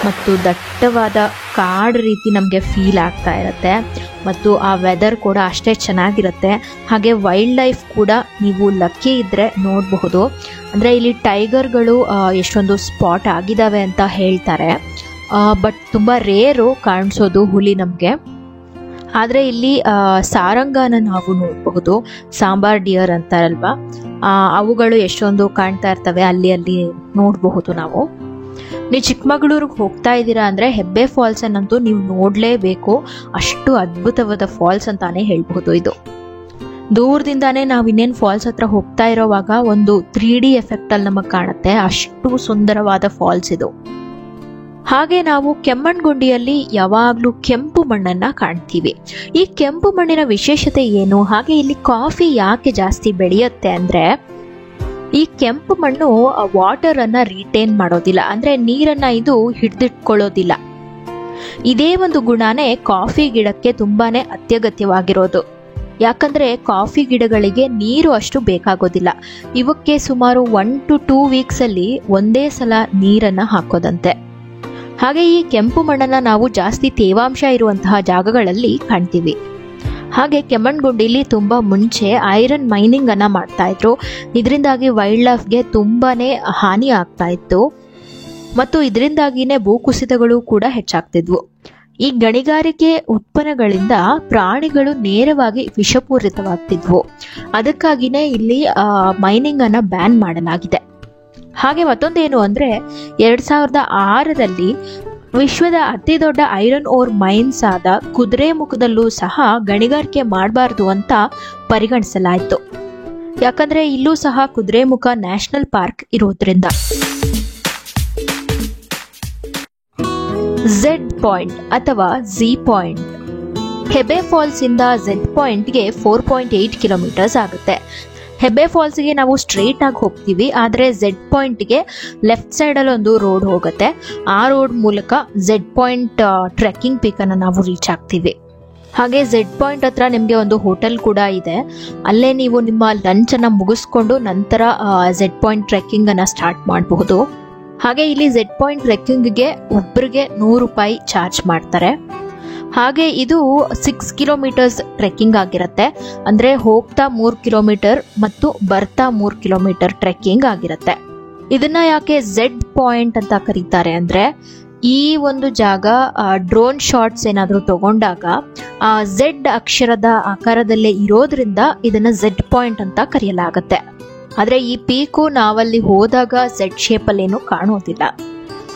ಮತ್ತು ದಟ್ಟವಾದ ಕಾಡು ರೀತಿ ನಮಗೆ ಫೀಲ್ ಆಗ್ತಾ ಇರುತ್ತೆ. ಮತ್ತು ಆ ವೆದರ್ ಕೂಡ ಅಷ್ಟೇ ಚೆನ್ನಾಗಿರುತ್ತೆ. ಹಾಗೆ ವೈಲ್ಡ್ ಲೈಫ್ ಕೂಡ ನೀವು ಲಕ್ಕಿ ಇದ್ದರೆ ನೋಡಬಹುದು. ಅಂದರೆ ಇಲ್ಲಿ ಟೈಗರ್ಗಳು ಎಷ್ಟೊಂದು ಸ್ಪಾಟ್ ಆಗಿದ್ದಾವೆ ಅಂತ ಹೇಳ್ತಾರೆ. ಬಟ್ ತುಂಬ ರೇರು ಕಾಣಿಸೋದು ಹುಲಿ ನಮಗೆ. ಆದರೆ ಇಲ್ಲಿ ಸಾರಂಗನ ನಾವು ನೋಡಬಹುದು. ಸಾಂಬಾರ್ ಡಿಯರ್ ಅಂತಾರಲ್ವಾ, ಅವುಗಳು ಎಷ್ಟೊಂದು ಕಾಣ್ತಾ ಇರ್ತವೆ, ಅಲ್ಲಿ ನೋಡಬಹುದು ನಾವು. ನೀವು ಚಿಕ್ಕಮಗಳೂರಿಗೆ ಹೋಗ್ತಾ ಇದ್ದೀರಾ ಅಂದರೆ ಹೆಬ್ಬೆ ಫಾಲ್ಸ್ ಅನ್ನಂತೂ ನೀವು ನೋಡಲೇಬೇಕು. ಅಷ್ಟು ಅದ್ಭುತವಾದ ಫಾಲ್ಸ್ ಅಂತಾನೆ ಹೇಳ್ಬಹುದು. ಇದು ದೂರದಿಂದಾನೇ ನಾವು ಇನ್ನೇನು ಫಾಲ್ಸ್ ಹತ್ರ ಹೋಗ್ತಾ ಇರೋವಾಗ ಒಂದು 3D ಎಫೆಕ್ಟ್ ಅಲ್ಲಿ ನಮಗೆ ಕಾಣುತ್ತೆ. ಅಷ್ಟು ಸುಂದರವಾದ ಫಾಲ್ಸ್ ಇದು. ಹಾಗೆ ನಾವು ಕೆಮ್ಮಣ್ಗುಂಡಿಯಲ್ಲಿ ಯಾವಾಗಲೂ ಕೆಂಪು ಮಣ್ಣನ್ನ ಕಾಣ್ತೀವಿ. ಈ ಕೆಂಪು ಮಣ್ಣಿನ ವಿಶೇಷತೆ ಏನು, ಹಾಗೆ ಇಲ್ಲಿ ಕಾಫಿ ಯಾಕೆ ಜಾಸ್ತಿ ಬೆಳೆಯುತ್ತೆ ಅಂದ್ರೆ ಈ ಕೆಂಪು ಮಣ್ಣು ವಾಟರ್ ಅನ್ನ ರಿಟೇನ್ ಮಾಡೋದಿಲ್ಲ. ಅಂದ್ರೆ ನೀರನ್ನ ಇದು ಹಿಡಿದಿಟ್ಕೊಳ್ಳೋದಿಲ್ಲ. ಇದೇ ಒಂದು ಗುಣನೇ ಕಾಫಿ ಗಿಡಕ್ಕೆ ತುಂಬಾನೇ ಅತ್ಯಗತ್ಯವಾಗಿರೋದು. ಯಾಕಂದ್ರೆ ಕಾಫಿ ಗಿಡಗಳಿಗೆ ನೀರು ಅಷ್ಟು ಬೇಕಾಗೋದಿಲ್ಲ. ಇವಕ್ಕೆ ಸುಮಾರು 1 to 2 ವೀಕ್ಸ್ ಅಲ್ಲಿ ಒಂದೇ ಸಲ ನೀರನ್ನ ಹಾಕೋದಂತೆ. ಹಾಗೆ ಈ ಕೆಂಪು ಮಣ್ಣನ್ನ ನಾವು ಜಾಸ್ತಿ ತೇವಾಂಶ ಇರುವಂತಹ ಜಾಗಗಳಲ್ಲಿ ಕಾಣ್ತೀವಿ. ಹಾಗೆ ಕೆಮ್ಮಣ್ಗುಂಡಿಲಿ ತುಂಬಾ ಮುಂಚೆ ಐರನ್ ಮೈನಿಂಗ್ ಅನ್ನ ಮಾಡ್ತಾ ಇದ್ರು. ಇದರಿಂದಾಗಿ ವೈಲ್ಡ್ ಲೈಫ್ಗೆ ತುಂಬಾನೇ ಹಾನಿ ಆಗ್ತಾ ಇತ್ತು ಮತ್ತು ಇದರಿಂದಾಗಿನೇ ಭೂಕುಸಿತಗಳು ಕೂಡ ಹೆಚ್ಚಾಗ್ತಿದ್ವು. ಈ ಗಣಿಗಾರಿಕೆ ಉತ್ಪನ್ನಗಳಿಂದ ಪ್ರಾಣಿಗಳು ನೇರವಾಗಿ ವಿಷಪೂರಿತವಾಗ್ತಿದ್ವು. ಅದಕ್ಕಾಗಿನೇ ಇಲ್ಲಿ ಮೈನಿಂಗ್ ಅನ್ನ ಬ್ಯಾನ್ ಮಾಡಲಾಗಿದೆ. ಹಾಗೆ ಮತ್ತೊಂದೇನು ಅಂದ್ರೆ 2006ರಲ್ಲಿ ವಿಶ್ವದ ಅತಿ ದೊಡ್ಡ ಐರನ್ ಓರ್ ಮೈನ್ಸ್ ಆದ ಕುದುರೆಮುಖದಲ್ಲೂ ಸಹ ಗಣಿಗಾರಿಕೆ ಮಾಡಬಾರ್ದು ಅಂತ ಪರಿಗಣಿಸಲಾಯಿತು. ಯಾಕಂದ್ರೆ ಇಲ್ಲೂ ಸಹ ಕುದುರೆಮುಖ ನ್ಯಾಷನಲ್ ಪಾರ್ಕ್ ಇರೋದ್ರಿಂದ. ಝೆಡ್ ಪಾಯಿಂಟ್ ಅಥವಾ ಝಿ ಪಾಯಿಂಟ್. ಹೆಬ್ಬೆ ಫಾಲ್ಸ್ ಇಂದ ಝೆಡ್ ಪಾಯಿಂಟ್ಗೆ 4.8 ಕಿಲೋಮೀಟರ್ಸ್ ಆಗುತ್ತೆ. ಹೆಬ್ಬೆ ಫಾಲ್ಸ್ಗೆ ನಾವು ಸ್ಟ್ರೇಟ್ ಆಗಿ ಹೋಗ್ತೀವಿ. ಆದರೆ ಝೆಡ್ ಪಾಯಿಂಟ್ಗೆ ಲೆಫ್ಟ್ ಸೈಡಲ್ಲಿ ಒಂದು ರೋಡ್ ಹೋಗುತ್ತೆ. ಆ ರೋಡ್ ಮೂಲಕ ಝೆಡ್ ಪಾಯಿಂಟ್ ಟ್ರೆಕ್ಕಿಂಗ್ ಪೀಕ್ ಅನ್ನು ನಾವು ರೀಚ್ ಆಗ್ತೀವಿ. ಹಾಗೆ ಝೆಡ್ ಪಾಯಿಂಟ್ ಹತ್ರ ನಿಮಗೆ ಒಂದು ಹೋಟೆಲ್ ಕೂಡ ಇದೆ. ಅಲ್ಲೇ ನೀವು ನಿಮ್ಮ ಲಂಚ್ ಅನ್ನ ಮುಗಿಸ್ಕೊಂಡು ನಂತರ ಝೆಡ್ ಪಾಯಿಂಟ್ ಟ್ರೆಕ್ಕಿಂಗ್ ಅನ್ನ ಸ್ಟಾರ್ಟ್ ಮಾಡಬಹುದು. ಹಾಗೆ ಇಲ್ಲಿ ಝೆಡ್ ಪಾಯಿಂಟ್ ಟ್ರೆಕ್ಕಿಂಗ್ಗೆ ಒಬ್ಬರಿಗೆ 100 ರೂಪಾಯಿ ಚಾರ್ಜ್ ಮಾಡ್ತಾರೆ. ಹಾಗೆ ಇದು 6 ಕಿಲೋಮೀಟರ್ಸ್ ಟ್ರೆಕ್ಕಿಂಗ್ ಆಗಿರುತ್ತೆ. ಅಂದ್ರೆ ಹೋಗ್ತಾ 3 ಕಿಲೋಮೀಟರ್ ಮತ್ತು ಬರ್ತಾ 3 ಕಿಲೋಮೀಟರ್ ಟ್ರೆಕ್ಕಿಂಗ್ ಆಗಿರುತ್ತೆ. ಇದನ್ನ ಯಾಕೆ ಝೆಡ್ ಪಾಯಿಂಟ್ ಅಂತ ಕರೀತಾರೆ ಅಂದ್ರೆ ಈ ಒಂದು ಜಾಗ ಡ್ರೋನ್ ಶಾಟ್ಸ್ ಏನಾದರೂ ತಗೊಂಡಾಗ ಆ ಝೆಡ್ ಅಕ್ಷರದ ಆಕಾರದಲ್ಲೇ ಇರೋದ್ರಿಂದ ಇದನ್ನ ಝೆಡ್ ಪಾಯಿಂಟ್ ಅಂತ ಕರೆಯಲಾಗುತ್ತೆ. ಆದ್ರೆ ಈ ಪೀಕು ನಾವಲ್ಲಿ ಹೋದಾಗ ಝೆಡ್ ಶೇಪಲ್ಲಿ ಏನು ಕಾಣೋದಿಲ್ಲ.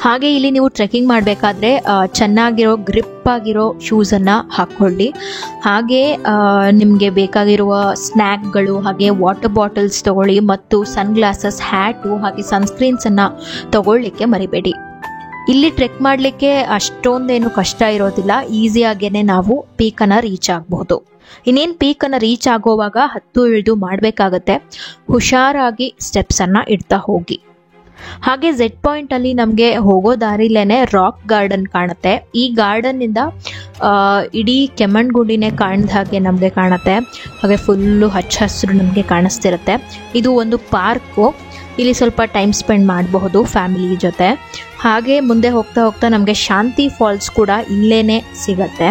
ಹಾಗೆ ಇಲ್ಲಿ ನೀವು ಟ್ರೆಕ್ಕಿಂಗ್ ಮಾಡಬೇಕಾದ್ರೆ ಚೆನ್ನಾಗಿರೋ ಗ್ರಿಪ್ ಆಗಿರೋ ಶೂಸ್ ಅನ್ನ ಹಾಕೊಳ್ಳಿ. ಹಾಗೆ ನಿಮಗೆ ಬೇಕಾಗಿರುವ ಸ್ನ್ಯಾಕ್ಗಳು ಹಾಗೆ ವಾಟರ್ ಬಾಟಲ್ಸ್ ತಗೊಳ್ಳಿ ಮತ್ತು ಸನ್ ಗ್ಲಾಸಸ್, ಹ್ಯಾಟು ಹಾಗೆ ಸನ್ಸ್ಕ್ರೀನ್ಸ್ ಅನ್ನ ತಗೊಳ್ಳಿಕ್ಕೆ ಮರಿಬೇಡಿ. ಇಲ್ಲಿ ಟ್ರೆಕ್ ಮಾಡಲಿಕ್ಕೆ ಅಷ್ಟೊಂದೇನು ಕಷ್ಟ ಇರೋದಿಲ್ಲ, ಈಸಿಯಾಗೇನೆ ನಾವು ಪೀಕನ್ನು ರೀಚ್ ಆಗಬಹುದು. ಇನ್ನೇನು ಪೀಕನ್ನು ರೀಚ್ ಆಗೋವಾಗ ಹತ್ತು ಇಳಿದು ಮಾಡಬೇಕಾಗತ್ತೆ. ಹುಷಾರಾಗಿ ಸ್ಟೆಪ್ಸನ್ನು ಇಡ್ತಾ ಹೋಗಿ. ಹಾಗೆ ಝೆಡ್ ಪಾಯಿಂಟ್ ಅಲ್ಲಿ ನಮಗೆ ಹೋಗೋ ದಾರಿಲೇನೆ ರಾಕ್ ಗಾರ್ಡನ್ ಕಾಣುತ್ತೆ. ಈ ಗಾರ್ಡನ್ ಇಂದ ಇಡೀ ಕೆಮ್ಮಣ್ಗುಂಡಿನೇ ಕಾಣ್ದ ಹಾಗೆ ನಮಗೆ ಕಾಣುತ್ತೆ. ಹಾಗೆ ಫುಲ್ಲು ಹಚ್ಚ ಹಸಿರು ನಮಗೆ ಕಾಣಿಸ್ತಿರುತ್ತೆ. ಇದು ಒಂದು ಪಾರ್ಕು, ಇಲ್ಲಿ ಸ್ವಲ್ಪ ಟೈಮ್ ಸ್ಪೆಂಡ್ ಮಾಡಬಹುದು ಫ್ಯಾಮಿಲಿ ಜೊತೆ. ಹಾಗೆ ಮುಂದೆ ಹೋಗ್ತಾ ಹೋಗ್ತಾ ನಮಗೆ ಶಾಂತಿ ಫಾಲ್ಸ್ ಕೂಡ ಇಲ್ಲೇನೆ ಸಿಗತ್ತೆ.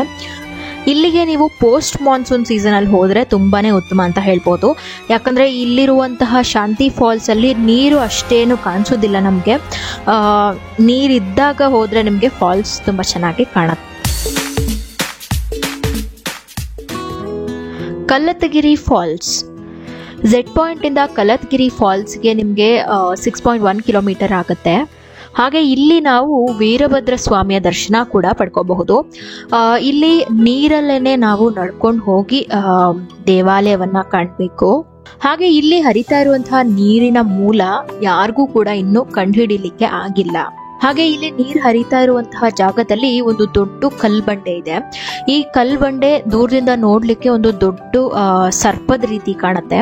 ಇಲ್ಲಿಗೆ ನೀವು ಪೋಸ್ಟ್ ಮಾನ್ಸೂನ್ ಸೀಸನಲ್ಲಿ ಹೋದರೆ ತುಂಬಾ ಉತ್ತಮ ಅಂತ ಹೇಳ್ಬೋದು. ಯಾಕಂದರೆ ಇಲ್ಲಿರುವಂತಹ ಶಾಂತಿ ಫಾಲ್ಸಲ್ಲಿ ನೀರು ಅಷ್ಟೇನು ಕಾಣಿಸೋದಿಲ್ಲ ನಮಗೆ. ನೀರಿದ್ದಾಗ ಹೋದರೆ ನಿಮಗೆ ಫಾಲ್ಸ್ ತುಂಬ ಚೆನ್ನಾಗಿ ಕಾಣುತ್ತೆ. ಕಲ್ಲತ್ತಗಿರಿ ಫಾಲ್ಸ್. ಝೆಡ್ ಪಾಯಿಂಟಿಂದ ಕಲ್ಲತ್ತಗಿರಿ ಫಾಲ್ಸ್ಗೆ ನಿಮಗೆ 6.1 ಕಿಲೋಮೀಟರ್ ಆಗುತ್ತೆ. ಹಾಗೆ ಇಲ್ಲಿ ನಾವು ವೀರಭದ್ರ ಸ್ವಾಮಿಯ ದರ್ಶನ ಕೂಡ ಪಡ್ಕೋಬಹುದು. ಇಲ್ಲಿ ನೀರಲ್ಲೇನೆ ನಾವು ನಡ್ಕೊಂಡು ಹೋಗಿ ದೇವಾಲಯವನ್ನ ಕಾಣಬೇಕು. ಹಾಗೆ ಇಲ್ಲಿ ಹರಿತಾ ಇರುವಂತಹ ನೀರಿನ ಮೂಲ ಯಾರಿಗೂ ಕೂಡ ಇನ್ನೂ ಕಂಡುಹಿಡಿಲಿಕ್ಕೆ ಆಗಿಲ್ಲ. ಹಾಗೆ ಇಲ್ಲಿ ನೀರು ಹರಿತಾ ಇರುವಂತಹ ಜಾಗದಲ್ಲಿ ಒಂದು ದೊಡ್ಡ ಕಲ್ಬಂಡೆ ಇದೆ. ಈ ಕಲ್ಬಂಡೆ ದೂರದಿಂದ ನೋಡ್ಲಿಕ್ಕೆ ಒಂದು ದೊಡ್ಡ ಸರ್ಪದ ರೀತಿ ಕಾಣುತ್ತೆ.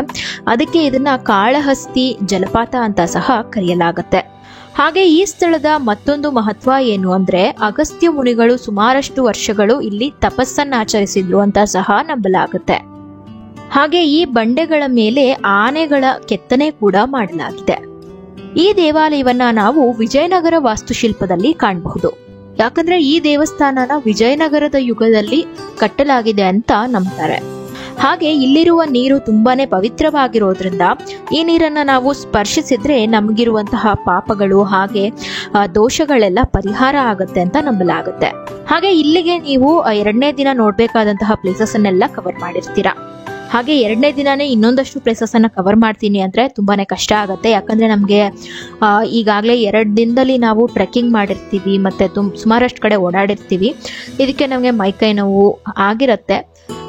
ಅದಕ್ಕೆ ಇದನ್ನ ಕಾಳಹಸ್ತಿ ಜಲಪಾತ ಅಂತ ಸಹ ಕರೆಯಲಾಗುತ್ತೆ. ಹಾಗೆ ಈ ಸ್ಥಳದ ಮತ್ತೊಂದು ಮಹತ್ವ ಏನು ಅಂದ್ರೆ, ಅಗಸ್ತ್ಯ ಮುನಿಗಳು ಸುಮಾರಷ್ಟು ವರ್ಷಗಳು ಇಲ್ಲಿ ತಪಸ್ಸನ್ನ ಆಚರಿಸಿದ್ರು ಅಂತ ಸಹ ನಂಬಲಾಗುತ್ತೆ. ಹಾಗೆ ಈ ಬಂಡೆಗಳ ಮೇಲೆ ಆನೆಗಳ ಕೆತ್ತನೆ ಕೂಡ ಮಾಡಲಾಗಿದೆ. ಈ ದೇವಾಲಯವನ್ನ ನಾವು ವಿಜಯನಗರ ವಾಸ್ತುಶಿಲ್ಪದಲ್ಲಿ ಕಾಣಬಹುದು. ಯಾಕಂದ್ರೆ ಈ ದೇವಸ್ಥಾನನ ವಿಜಯನಗರದ ಯುಗದಲ್ಲಿ ಕಟ್ಟಲಾಗಿದೆ ಅಂತ ನಂಬ್ತಾರೆ. ಹಾಗೆ ಇಲ್ಲಿರುವ ನೀರು ತುಂಬಾನೇ ಪವಿತ್ರವಾಗಿರೋದ್ರಿಂದ ಈ ನೀರನ್ನ ನಾವು ಸ್ಪರ್ಶಿಸಿದ್ರೆ ನಮಗಿರುವಂತಹ ಪಾಪಗಳು ಹಾಗೆ ದೋಷಗಳೆಲ್ಲ ಪರಿಹಾರ ಆಗುತ್ತೆ ಅಂತ ನಂಬಲಾಗುತ್ತೆ. ಹಾಗೆ ಇಲ್ಲಿಗೆ ನೀವು 2ನೇ ದಿನ ನೋಡ್ಬೇಕಾದಂತಹ ಪ್ಲೇಸಸ್ ಅನ್ನೆಲ್ಲ ಕವರ್ ಮಾಡಿರ್ತೀರಾ. ಹಾಗೆ 2ನೇ ದಿನಾನೇ ಇನ್ನೊಂದಷ್ಟು ಪ್ಲೇಸಸ್ ಅನ್ನ ಕವರ್ ಮಾಡ್ತೀನಿ ಅಂದ್ರೆ ತುಂಬಾನೇ ಕಷ್ಟ ಆಗುತ್ತೆ. ಯಾಕಂದ್ರೆ ನಮ್ಗೆ ಈಗಾಗಲೇ 2 ದಿನದಲ್ಲಿ ನಾವು ಟ್ರೆಕ್ಕಿಂಗ್ ಮಾಡಿರ್ತೀವಿ, ಮತ್ತೆ ಸುಮಾರಷ್ಟು ಕಡೆ ಓಡಾಡಿರ್ತೀವಿ. ಇದಕ್ಕೆ ನಮ್ಗೆ ಮೈಕೈ ನೋವು ಆಗಿರುತ್ತೆ.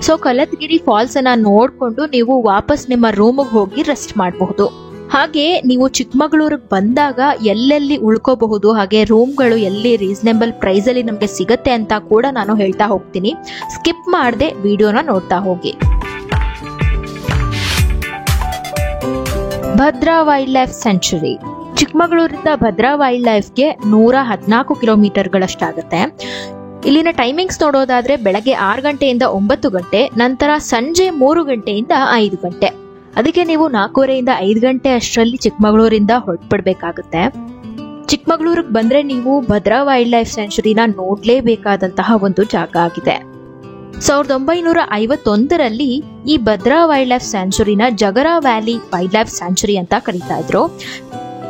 ಸೊ ಕಲ್ಲತ್ತಗಿರಿ ಫಾಲ್ಸ್ ಅನ್ನ ನೋಡ್ಕೊಂಡು ನೀವು ವಾಪಸ್ ನಿಮ್ಮ ರೂಮಿಗೆ ಹೋಗಿ ರೆಸ್ಟ್ ಮಾಡಬಹುದು. ಹಾಗೆ ನೀವು ಚಿಕ್ಕಮಗಳೂರಿಗೆ ಬಂದಾಗ ಎಲ್ಲೆಲ್ಲಿ ಉಳ್ಕೋಬಹುದು, ಹಾಗೆ ರೂಮ್ಗಳು ಎಲ್ಲಿ ರೀಸನೇಬಲ್ ಪ್ರೈಸ್ ಅಲ್ಲಿ ನಮ್ಗೆ ಸಿಗತ್ತೆ ಅಂತ ಕೂಡ ನಾನು ಹೇಳ್ತಾ ಹೋಗ್ತೀನಿ. ಸ್ಕಿಪ್ ಮಾಡದೆ ವಿಡಿಯೋನ ನೋಡ್ತಾ ಹೋಗಿ. Bhadra wildlife sanctuary. ಚಿಕ್ಕಮಗಳೂರಿಂದ ಭದ್ರಾ ವೈಲ್ಡ್ ಲೈಫ್ಗೆ 114 ಕಿಲೋಮೀಟರ್ಗಳಷ್ಟಾಗುತ್ತೆ. ಇಲ್ಲಿನ ಟೈಮಿಂಗ್ಸ್ ನೋಡೋದಾದ್ರೆ ಬೆಳಗ್ಗೆ 6 ಗಂಟೆಯಿಂದ 9 ಗಂಟೆ, ನಂತರ ಸಂಜೆ 3 ಗಂಟೆಯಿಂದ 5 ಗಂಟೆ. ಅದಕ್ಕೆ ನೀವು 4:15 5 ಗಂಟೆ ಅಷ್ಟರಲ್ಲಿ ಚಿಕ್ಕಮಗಳೂರಿಂದ ಹೊರಟ್ಬಿಡ್ಬೇಕಾಗುತ್ತೆ. ಚಿಕ್ಕಮಗಳೂರಿಗೆ ಬಂದ್ರೆ ನೀವು ಭದ್ರಾ ವೈಲ್ಡ್ ಲೈಫ್ ಸ್ಯಾಂಕ್ಚುರಿನ ನೋಡ್ಲೇಬೇಕಾದಂತಹ ಒಂದು ಜಾಗ ಆಗಿದೆ. 1951ರಲ್ಲಿ ಈ ಭದ್ರಾ ವೈಲ್ಡ್ ಲೈಫ್ ಸ್ಯಾಂಕ್ಚುರಿನ Jagara valley wildlife sanctuary ಅಂತ ಕರೀತಾ ಇದ್ರು.